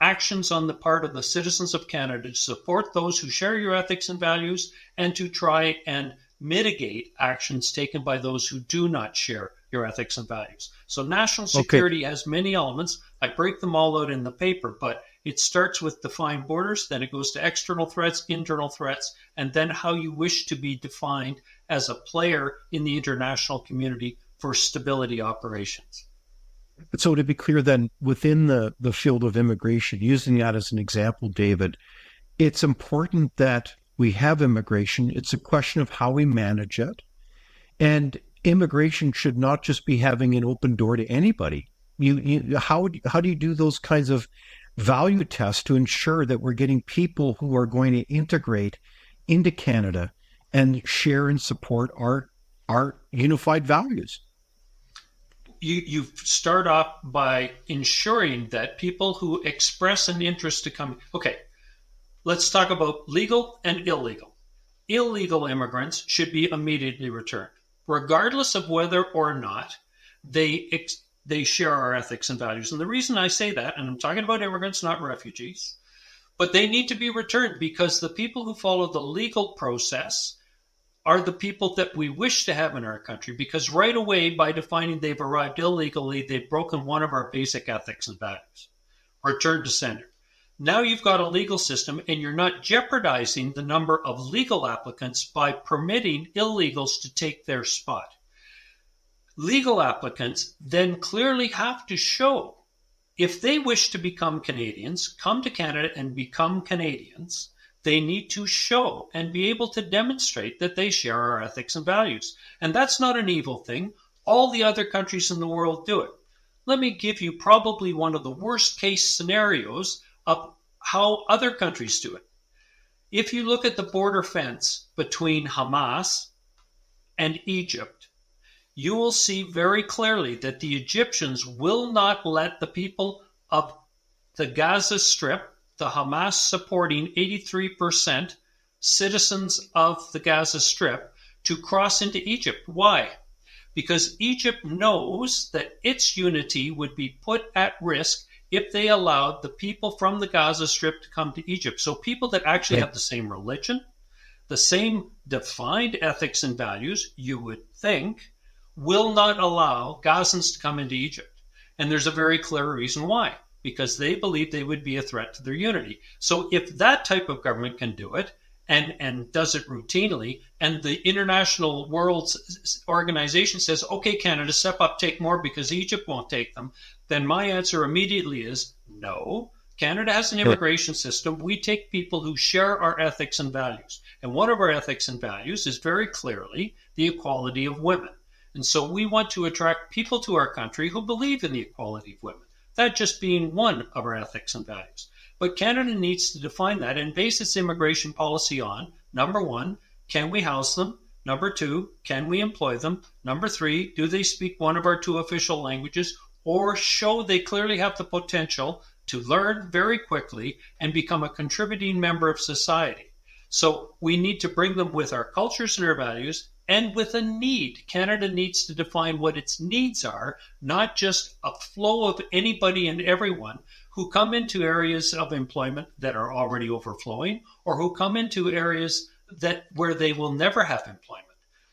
Speaker 3: actions on the part of the citizens of Canada to support those who share your ethics and values, and to try and mitigate actions taken by those who do not share your ethics and values. So national security has many elements. I break them all out in the paper, but it starts with defined borders, then it goes to external threats, internal threats, and then how you wish to be defined as a player in the international community for stability operations.
Speaker 1: So to be clear then, within the field of immigration, using that as an example, David, it's important that we have immigration. It's a question of how we manage it. And immigration should not just be having an open door to anybody. How do you do those kinds of value tests to ensure that we're getting people who are going to integrate into Canada and share and support our unified values?
Speaker 3: You start off by ensuring that people who express an interest to come. Okay, let's talk about legal and illegal. Illegal immigrants should be immediately returned, regardless of whether or not they share our ethics and values. And the reason I say that, and I'm talking about immigrants, not refugees, but they need to be returned because the people who follow the legal process are the people that we wish to have in our country, because right away, by defining they've arrived illegally, they've broken one of our basic ethics and values. Return to sender. Now you've got a legal system, and you're not jeopardizing the number of legal applicants by permitting illegals to take their spot. Legal applicants then clearly have to show, if they wish to become Canadians, come to Canada and become Canadians, they need to show and be able to demonstrate that they share our ethics and values. And that's not an evil thing. All the other countries in the world do it. Let me give you probably one of the worst case scenarios of how other countries do it. If you look at the border fence between Hamas and Egypt, you will see very clearly that the Egyptians will not let the people of the Gaza Strip, the Hamas supporting 83% citizens of the Gaza Strip, to cross into Egypt. Why? Because Egypt knows that its unity would be put at risk if they allowed the people from the Gaza Strip to come to Egypt. So people that actually have the same religion, the same defined ethics and values, you would think, will not allow Gazans to come into Egypt. And there's a very clear reason why. Because they believe they would be a threat to their unity. So if that type of government can do it, and does it routinely, and the international world organization says, okay, Canada, step up, take more because Egypt won't take them, then my answer immediately is no. Canada has an immigration system. We take people who share our ethics and values. And one of our ethics and values is very clearly the equality of women. And so we want to attract people to our country who believe in the equality of women. That just being one of our ethics and values. But Canada needs to define that and base its immigration policy on, number one, can we house them? Number two, can we employ them? Number three, do they speak one of our two official languages or show they clearly have the potential to learn very quickly and become a contributing member of society? So we need to bring them with our cultures and our values and with a need. Canada needs to define what its needs are, not just a flow of anybody and everyone who come into areas of employment that are already overflowing or who come into areas where they will never have employment.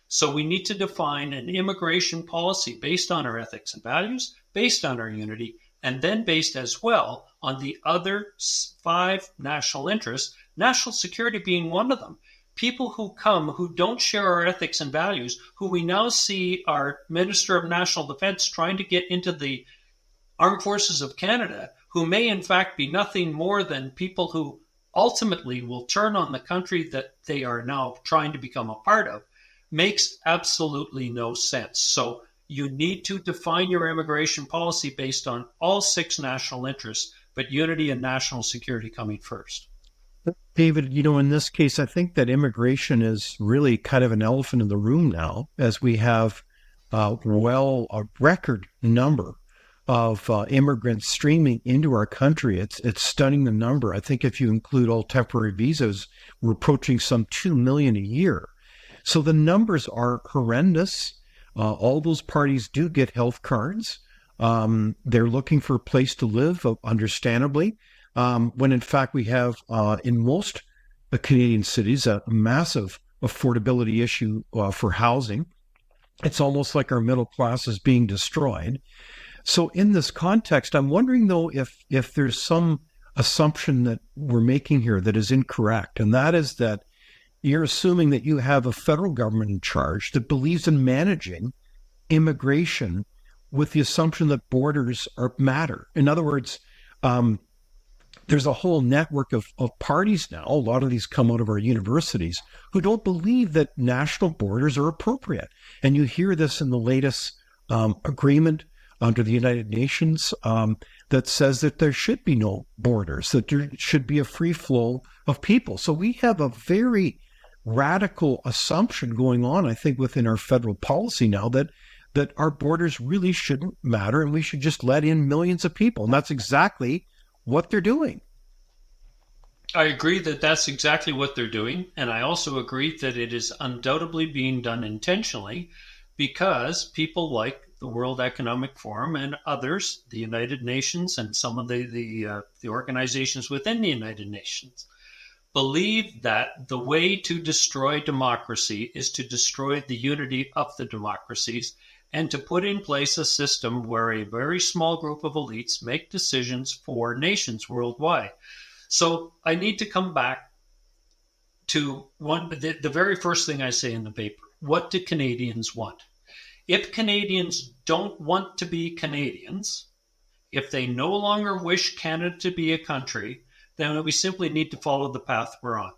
Speaker 3: So we need to define an immigration policy based on our ethics and values, based on our unity, and then based as well on the other 5 national interests, national security being one of them. People who come who don't share our ethics and values, who we now see our Minister of National Defense trying to get into the Armed Forces of Canada, who may in fact be nothing more than people who ultimately will turn on the country that they are now trying to become a part of, makes absolutely no sense. So you need to define your immigration policy based on all 6 national interests, but unity and national security coming first.
Speaker 1: David, in this case, I think that immigration is really kind of an elephant in the room now, as we have a record number of immigrants streaming into our country. It's stunning, the number. I think if you include all temporary visas, we're approaching some 2 million a year. So the numbers are horrendous. All those parties do get health cards. They're looking for a place to live, understandably, when in fact we have in most Canadian cities a massive affordability issue for housing. It's almost like our middle class is being destroyed. So in this context, I'm wondering, though, if there's some assumption that we're making here that is incorrect, and that is that you're assuming that you have a federal government in charge that believes in managing immigration with the assumption that borders matter. In other words, there's a whole network of parties now, a lot of these come out of our universities, who don't believe that national borders are appropriate. And you hear this in the latest agreement under the United Nations that says that there should be no borders, that there should be a free flow of people. So we have a very radical assumption going on, I think, within our federal policy now that our borders really shouldn't matter and we should just let in millions of people. And that's exactly what they're doing.
Speaker 3: I agree that that's exactly what they're doing. And I also agree that it is undoubtedly being done intentionally because people like the World Economic Forum and others, the United Nations and some of the organizations within the United Nations, believe that the way to destroy democracy is to destroy the unity of the democracies and to put in place a system where a very small group of elites make decisions for nations worldwide. So I need to come back to the very first thing I say in the paper. What do Canadians want? If Canadians don't want to be Canadians, if they no longer wish Canada to be a country, then we simply need to follow the path we're on.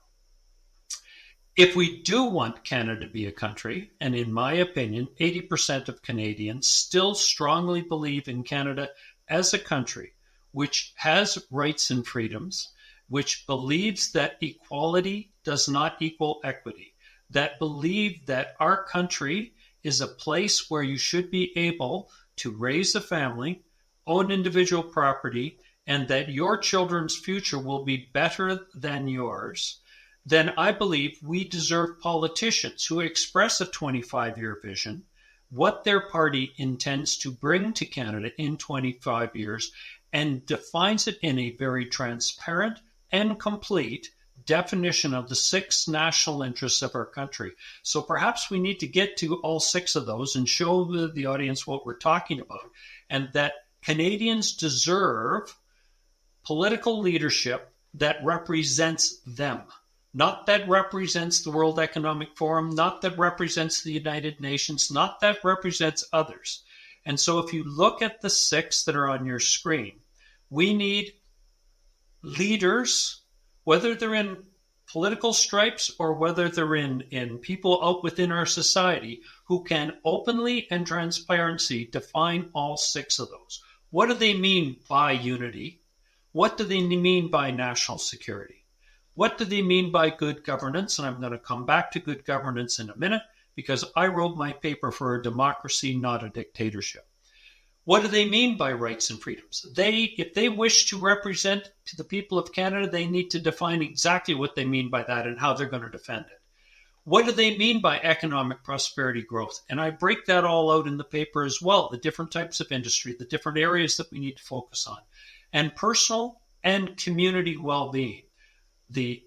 Speaker 3: If we do want Canada to be a country, and in my opinion, 80% of Canadians still strongly believe in Canada as a country, which has rights and freedoms, which believes that equality does not equal equity, that believe that our country is a place where you should be able to raise a family, own individual property, and that your children's future will be better than yours, then I believe we deserve politicians who express a 25-year vision, what their party intends to bring to Canada in 25 years, and defines it in a very transparent and complete definition of the 6 national interests of our country. So perhaps we need to get to all 6 of those and show the audience what we're talking about, and that Canadians deserve political leadership that represents them, not that represents the World Economic Forum, not that represents the United Nations, not that represents others. And so if you look at the 6 that are on your screen, we need leaders, whether they're in political stripes or whether they're in people out within our society, who can openly and transparency define all 6 of those. What do they mean by unity? What do they mean by national security? What do they mean by good governance? And I'm going to come back to good governance in a minute because I wrote my paper for a democracy, not a dictatorship. What do they mean by rights and freedoms? If they wish to represent to the people of Canada, they need to define exactly what they mean by that and how they're going to defend it. What do they mean by economic prosperity growth? And I break that all out in the paper as well, the different types of industry, the different areas that we need to focus on, and personal and community well-being. The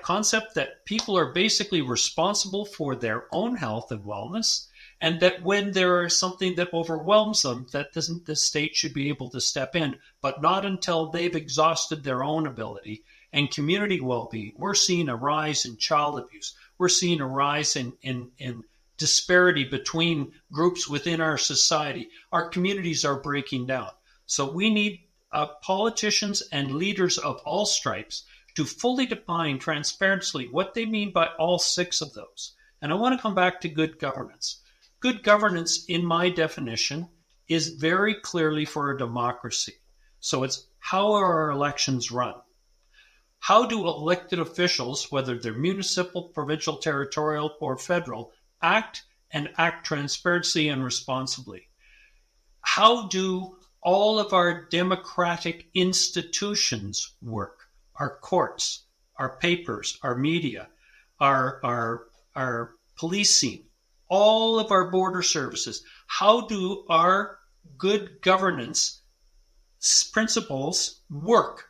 Speaker 3: concept that people are basically responsible for their own health and wellness, and that when there is something that overwhelms them, that the state should be able to step in, but not until they've exhausted their own ability. And community well-being, we're seeing a rise in child abuse. We're seeing a rise in disparity between groups within our society. Our communities are breaking down. So we need politicians and leaders of all stripes to fully define transparently what they mean by all 6 of those. And I want to come back to good governance. Good governance, in my definition, is very clearly for a democracy. So it's how are our elections run? How do elected officials, whether they're municipal, provincial, territorial, or federal, act and act transparently and responsibly? How do all of our democratic institutions work? Our courts, our papers, our media, our policing, all of our border services. How do our good governance principles work?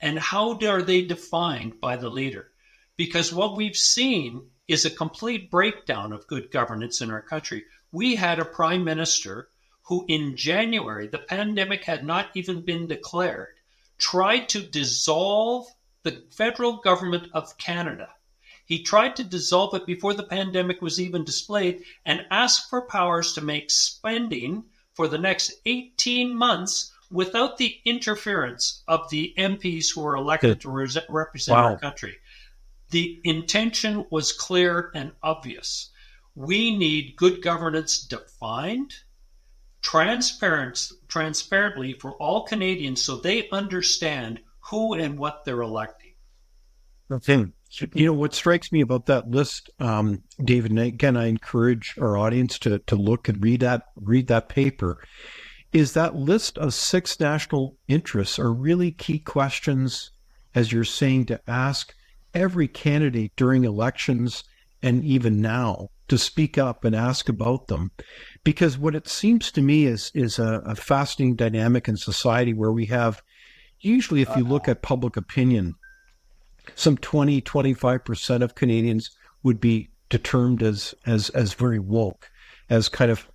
Speaker 3: And how are they defined by the leader? Because what we've seen is a complete breakdown of good governance in our country. We had a prime minister who in January, the pandemic had not even been declared, tried to dissolve the federal government of Canada. He tried to dissolve it before the pandemic was even displayed and asked for powers to make spending for the next 18 months without the interference of the MPs who were elected to represent our country. The intention was clear and obvious. We need good governance defined, transparently for all Canadians so they understand who and what they're electing.
Speaker 1: Okay. You know, what strikes me about that list, David, and again, I encourage our audience to look and read that paper, is that list of 6 national interests are really key questions, as you're saying, to ask every candidate during elections and even now to speak up and ask about them. Because what it seems to me is a fascinating dynamic in society where we have, usually if you look at public opinion, some 20-25% of Canadians would be determined as very woke, as kind of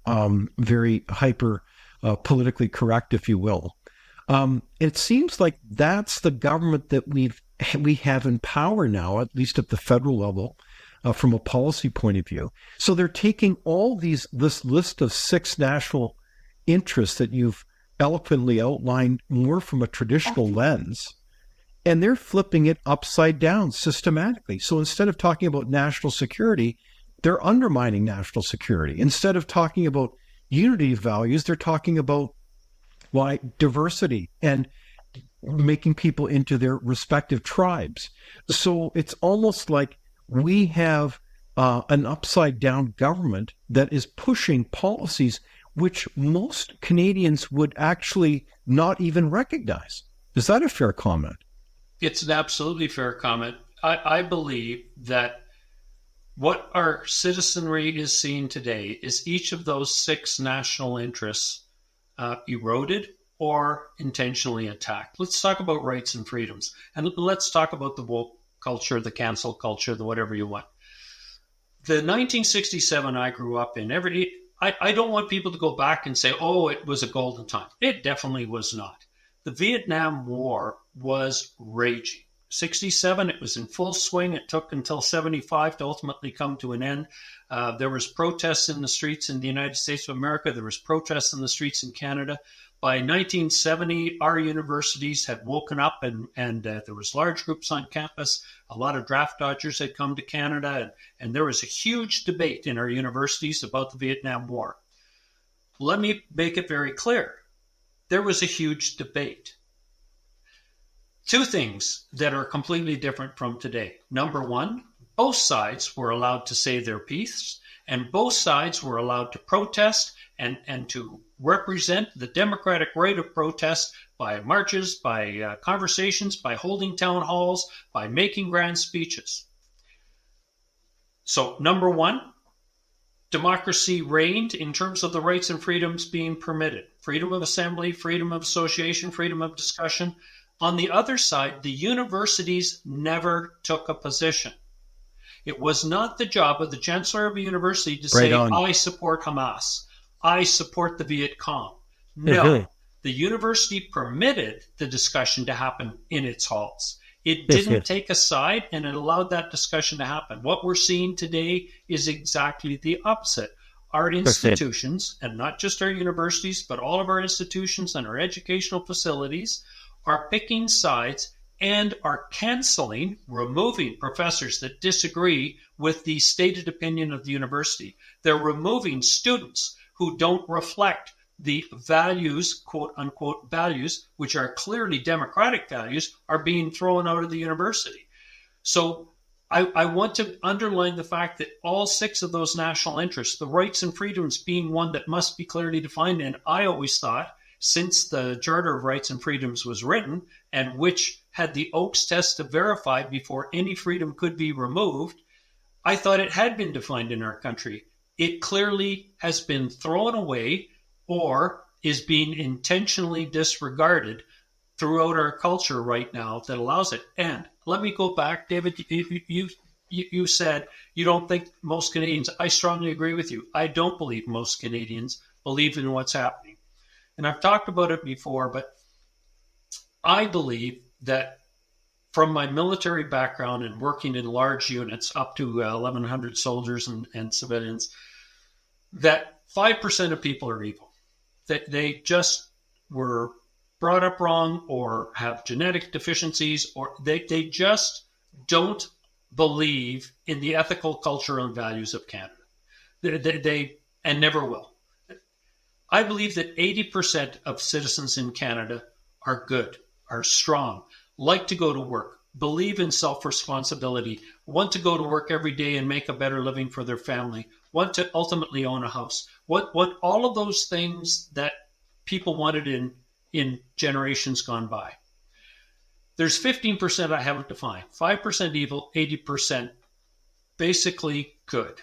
Speaker 1: very hyper politically correct, if you will. It seems like that's the government that we have in power now, at least at the federal level, from a policy point of view. So they're taking this list of 6 national interests that you've eloquently outlined more from a traditional lens, and they're flipping it upside down systematically. So instead of talking about national security, they're undermining national security. Instead of talking about unity of values, they're talking about diversity and making people into their respective tribes. So it's almost like we have an upside down government that is pushing policies which most Canadians would actually not even recognize. Is that a fair comment?
Speaker 3: It's an absolutely fair comment. I believe that what our citizenry is seeing today is each of those 6 national interests eroded or intentionally attacked. Let's talk about rights and freedoms. And let's talk about the woke culture, the cancel culture, the whatever you want. The 1967 I grew up in, I don't want people to go back and say, oh, it was a golden time. It definitely was not. The Vietnam War was raging. 67, it was in full swing. It took until 75 to ultimately come to an end. There was protests in the streets in the United States of America. There was protests in the streets in Canada. By 1970, our universities had woken up and there was large groups on campus. A lot of draft dodgers had come to Canada, and there was a huge debate in our universities about the Vietnam War. Let me make it very clear. There was a huge debate. 2 things that are completely different from today. Number 1, both sides were allowed to say their piece, and both sides were allowed to protest and to represent the democratic right of protest by marches, by conversations, by holding town halls, by making grand speeches. So, number 1, democracy reigned in terms of the rights and freedoms being permitted. Freedom of assembly, freedom of association, freedom of discussion. On the other side, the universities never took a position. It was not the job of the chancellor of a university to say, I support Hamas. I support the Viet Cong. No, the university permitted the discussion to happen in its halls. It didn't take a side, and it allowed that discussion to happen. What we're seeing today is exactly the opposite. our institutions, and not just our universities, but all of our institutions and our educational facilities, are picking sides and are canceling, removing professors that disagree with the stated opinion of the university. They're removing students who don't reflect the values, quote unquote values, which are clearly democratic values, are being thrown out of the university. So I want to underline the fact that all 6 of those national interests, the rights and freedoms being one that must be clearly defined, and I always thought, since the Charter of Rights and Freedoms was written, and which had the Oakes test to verify before any freedom could be removed, I thought it had been defined in our country. It clearly has been thrown away or is being intentionally disregarded throughout our culture right now that allows it. And let me go back, David, you said you don't think most Canadians, I strongly agree with you. I don't believe most Canadians believe in what's happening. And I've talked about it before, but I believe that from my military background and working in large units, up to 1,100 soldiers and civilians, that 5% of people are evil. That they just were brought up wrong or have genetic deficiencies, or they just don't believe in the ethical, cultural, and values of Canada. They and never will. I believe that 80% of citizens in Canada are good, are strong, like to go to work, believe in self-responsibility, want to go to work every day and make a better living for their family, want to ultimately own a house. What all of those things that people wanted in generations gone by. There's 15% I haven't defined. 5% evil, 80% basically good.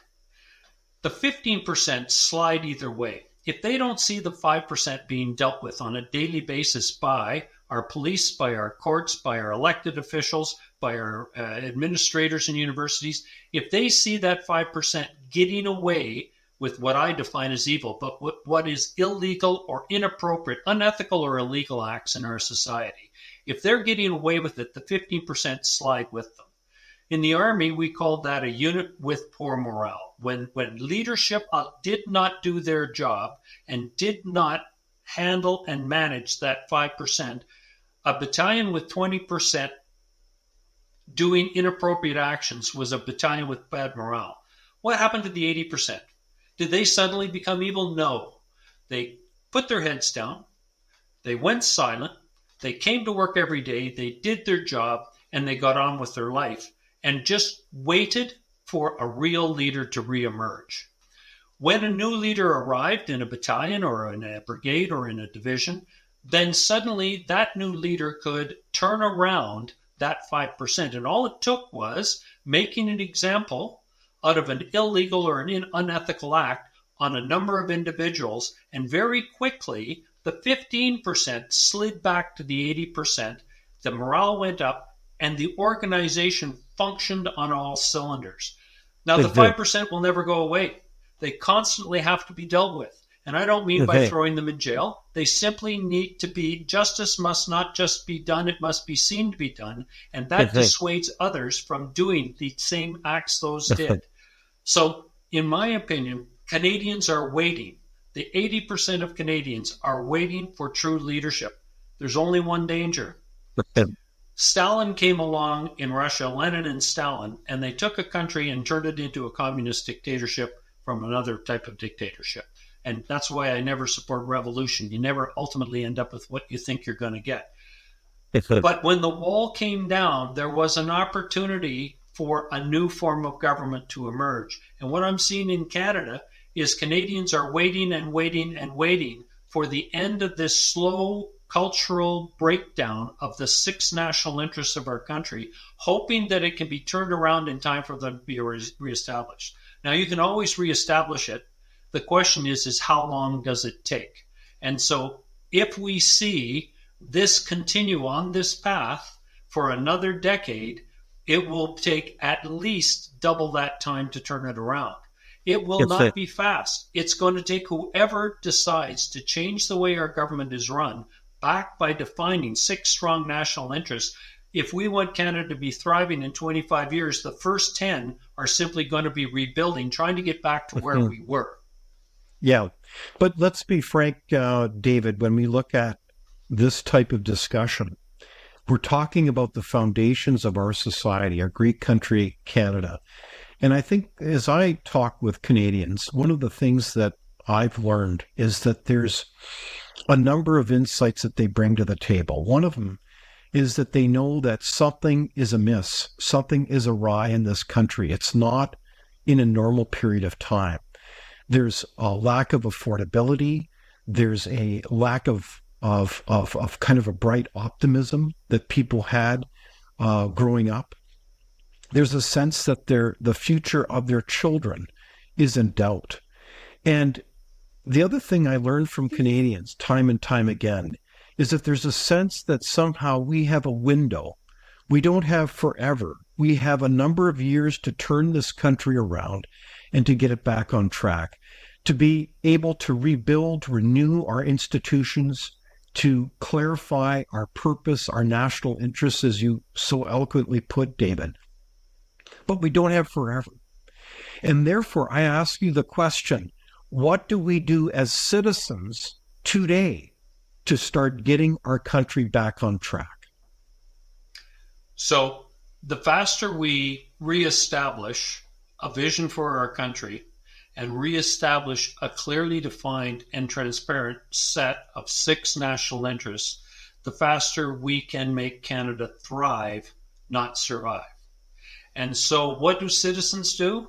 Speaker 3: The 15% slide either way. If they don't see the 5% being dealt with on a daily basis by our police, by our courts, by our elected officials, by our administrators in universities, if they see that 5% getting away with what I define as evil, but what is illegal or inappropriate, unethical or illegal acts in our society, if they're getting away with it, the 15% slide with them. In the Army, we called that a unit with poor morale. When leadership did not do their job and did not handle and manage that 5%, a battalion with 20% doing inappropriate actions was a battalion with bad morale. What happened to the 80%? Did they suddenly become evil? No. They put their heads down, they went silent, they came to work every day, they did their job, and they got on with their life and just waited for a real leader to reemerge. When a new leader arrived in a battalion or in a brigade or in a division, then suddenly that new leader could turn around that 5%. And all it took was making an example out of an illegal or an unethical act on a number of individuals, and very quickly the 15% slid back to the 80%, the morale went up, and the organization functioned on all cylinders. Now, the 5% will never go away. They constantly have to be dealt with. And I don't mean by throwing them in jail. They simply need to be, justice must not just be done, it must be seen to be done. And that dissuades others from doing the same acts those did. So, in my opinion, Canadians are waiting. The 80% of Canadians are waiting for true leadership. There's only one danger. Stalin came along in Russia, Lenin and Stalin, and they took a country and turned it into a communist dictatorship from another type of dictatorship. And that's why I never support revolution. You never ultimately end up with what you think you're going to get. But when the wall came down, there was an opportunity for a new form of government to emerge. And what I'm seeing in Canada is Canadians are waiting and waiting and waiting for the end of this slow cultural breakdown of the 6 national interests of our country, hoping that it can be turned around in time for them to be reestablished. Now, you can always reestablish it. The question is how long does it take? And so if we see this continue on this path for another decade, it will take at least double that time to turn it around. It will not be fast. It's going to take whoever decides to change the way our government is run, backed by defining 6 strong national interests. If we want Canada to be thriving in 25 years, the first 10 are simply going to be rebuilding, trying to get back to where we were.
Speaker 1: Yeah. But let's be frank, David, when we look at this type of discussion, we're talking about the foundations of our society, our great country, Canada. And I think as I talk with Canadians, one of the things that I've learned is that there's a number of insights that they bring to the table. One of them is that they know that something is amiss, something is awry in this country. It's not in a normal period of time. There's a lack of affordability. There's a lack of kind of a bright optimism that people had growing up. There's a sense that the future of their children is in doubt. And the other thing I learned from Canadians time and time again is that there's a sense that somehow we have a window. We don't have forever. We have a number of years to turn this country around and to get it back on track, to be able to rebuild, renew our institutions, to clarify our purpose, our national interests, as you so eloquently put, David. But we don't have forever. And therefore, I ask you the question, what do we do as citizens today to start getting our country back on track?
Speaker 3: So the faster we reestablish a vision for our country and reestablish a clearly defined and transparent set of 6 national interests, the faster we can make Canada thrive, not survive. And so what do citizens do?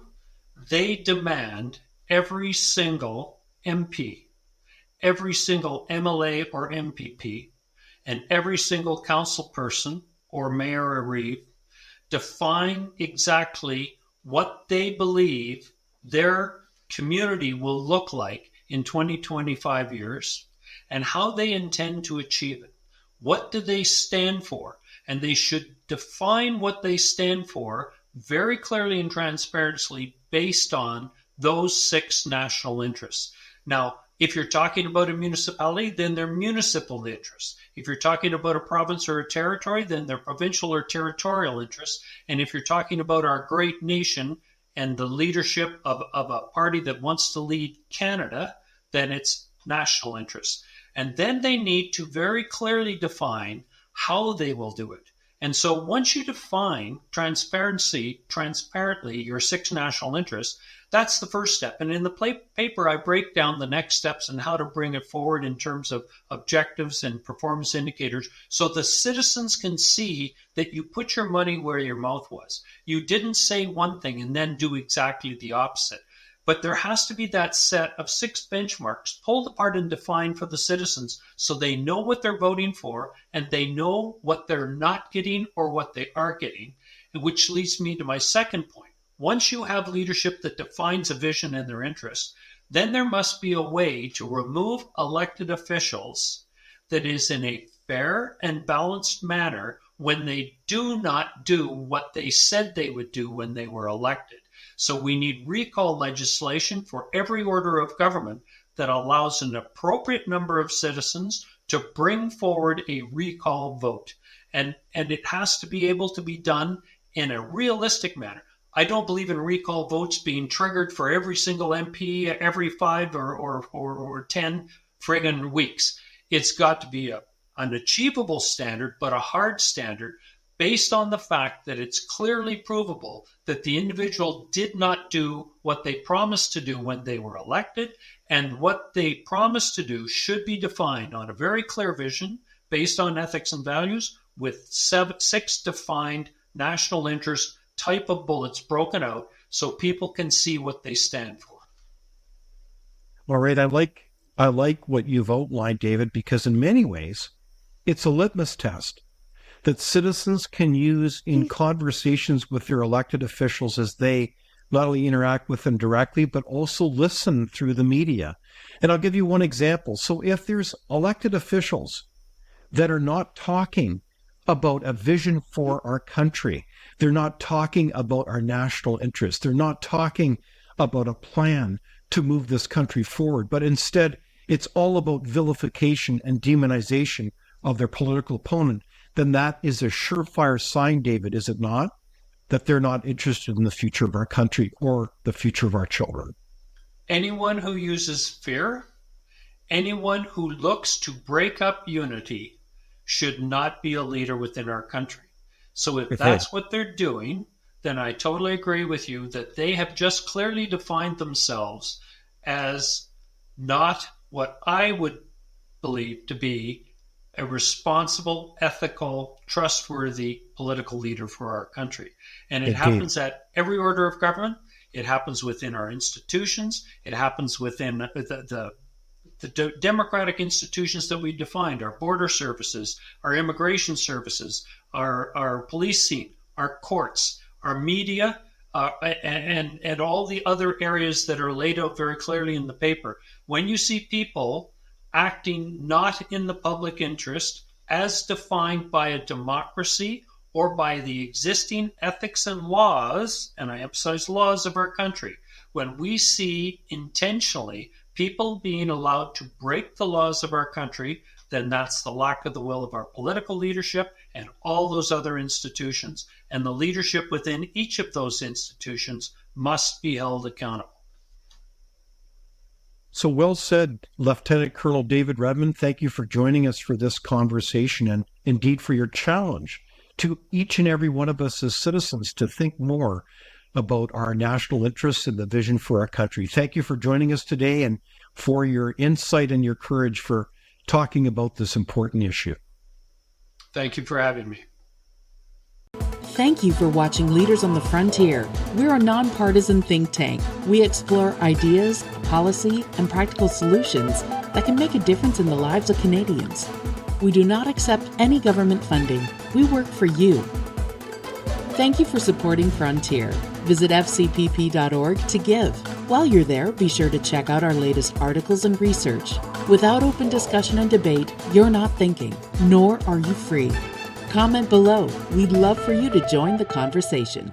Speaker 3: They demand every single MP, every single MLA or MPP, and every single council person or mayor or reeve define exactly what they believe their community will look like in 20-25 years and how they intend to achieve it. What do they stand for? And they should define what they stand for very clearly and transparently based on those 6 national interests. Now, if you're talking about a municipality, then they're municipal interests. If you're talking about a province or a territory, then they're provincial or territorial interests. And if you're talking about our great nation and the leadership of a party that wants to lead Canada, then it's national interests. And then they need to very clearly define how they will do it. And so once you define transparently your 6 national interests, that's the first step. And in the paper, I break down the next steps and how to bring it forward in terms of objectives and performance indicators so the citizens can see that you put your money where your mouth was. You didn't say one thing and then do exactly the opposite. But there has to be that set of 6 benchmarks pulled apart and defined for the citizens so they know what they're voting for and they know what they're not getting or what they are getting, which leads me to my second point. Once you have leadership that defines a vision and their interests, then there must be a way to remove elected officials that is in a fair and balanced manner when they do not do what they said they would do when they were elected. So we need recall legislation for every order of government that allows an appropriate number of citizens to bring forward a recall vote. And it has to be able to be done in a realistic manner. I don't believe in recall votes being triggered for every single MP every 5 or 10 friggin' weeks. It's got to be an achievable standard, but a hard standard based on the fact that it's clearly provable that the individual did not do what they promised to do when they were elected, and what they promised to do should be defined on a very clear vision based on ethics and values with 6 defined national interest type of bullets broken out so people can see what they stand for.
Speaker 1: All right. I like what you've outlined, David, because in many ways, it's a litmus test that citizens can use in conversations with their elected officials as they not only interact with them directly, but also listen through the media. And I'll give you one example. So if there's elected officials that are not talking about a vision for our country, they're not talking about our national interests, they're not talking about a plan to move this country forward, but instead it's all about vilification and demonization of their political opponent, then that is a surefire sign, David, is it not, that they're not interested in the future of our country or the future of our children.
Speaker 3: Anyone who uses fear, anyone who looks to break up unity should not be a leader within our country. So if that's what they're doing, then I totally agree with you that they have just clearly defined themselves as not what I would believe to be a responsible, ethical, trustworthy political leader for our country. And it happens at every order of government. It happens within our institutions. It happens within the democratic institutions that we defined, our border services, our immigration services, our policing, our courts, our media, and all the other areas that are laid out very clearly in the paper. When you see people acting not in the public interest as defined by a democracy or by the existing ethics and laws, and I emphasize laws of our country, when we see intentionally people being allowed to break the laws of our country, then that's the lack of the will of our political leadership and all those other institutions. And the leadership within each of those institutions must be held accountable.
Speaker 1: So well said, Lieutenant Colonel David Redman. Thank you for joining us for this conversation and indeed for your challenge to each and every one of us as citizens to think more about our national interests and the vision for our country. Thank you for joining us today and for your insight and your courage for talking about this important issue.
Speaker 3: Thank you for having me.
Speaker 2: Thank you for watching Leaders on the Frontier. We're a nonpartisan think tank. We explore ideas, policy, and practical solutions that can make a difference in the lives of Canadians. We do not accept any government funding. We work for you. Thank you for supporting Frontier. Visit fcpp.org to give. While you're there, be sure to check out our latest articles and research. Without open discussion and debate, you're not thinking, nor are you free. Comment below. We'd love for you to join the conversation.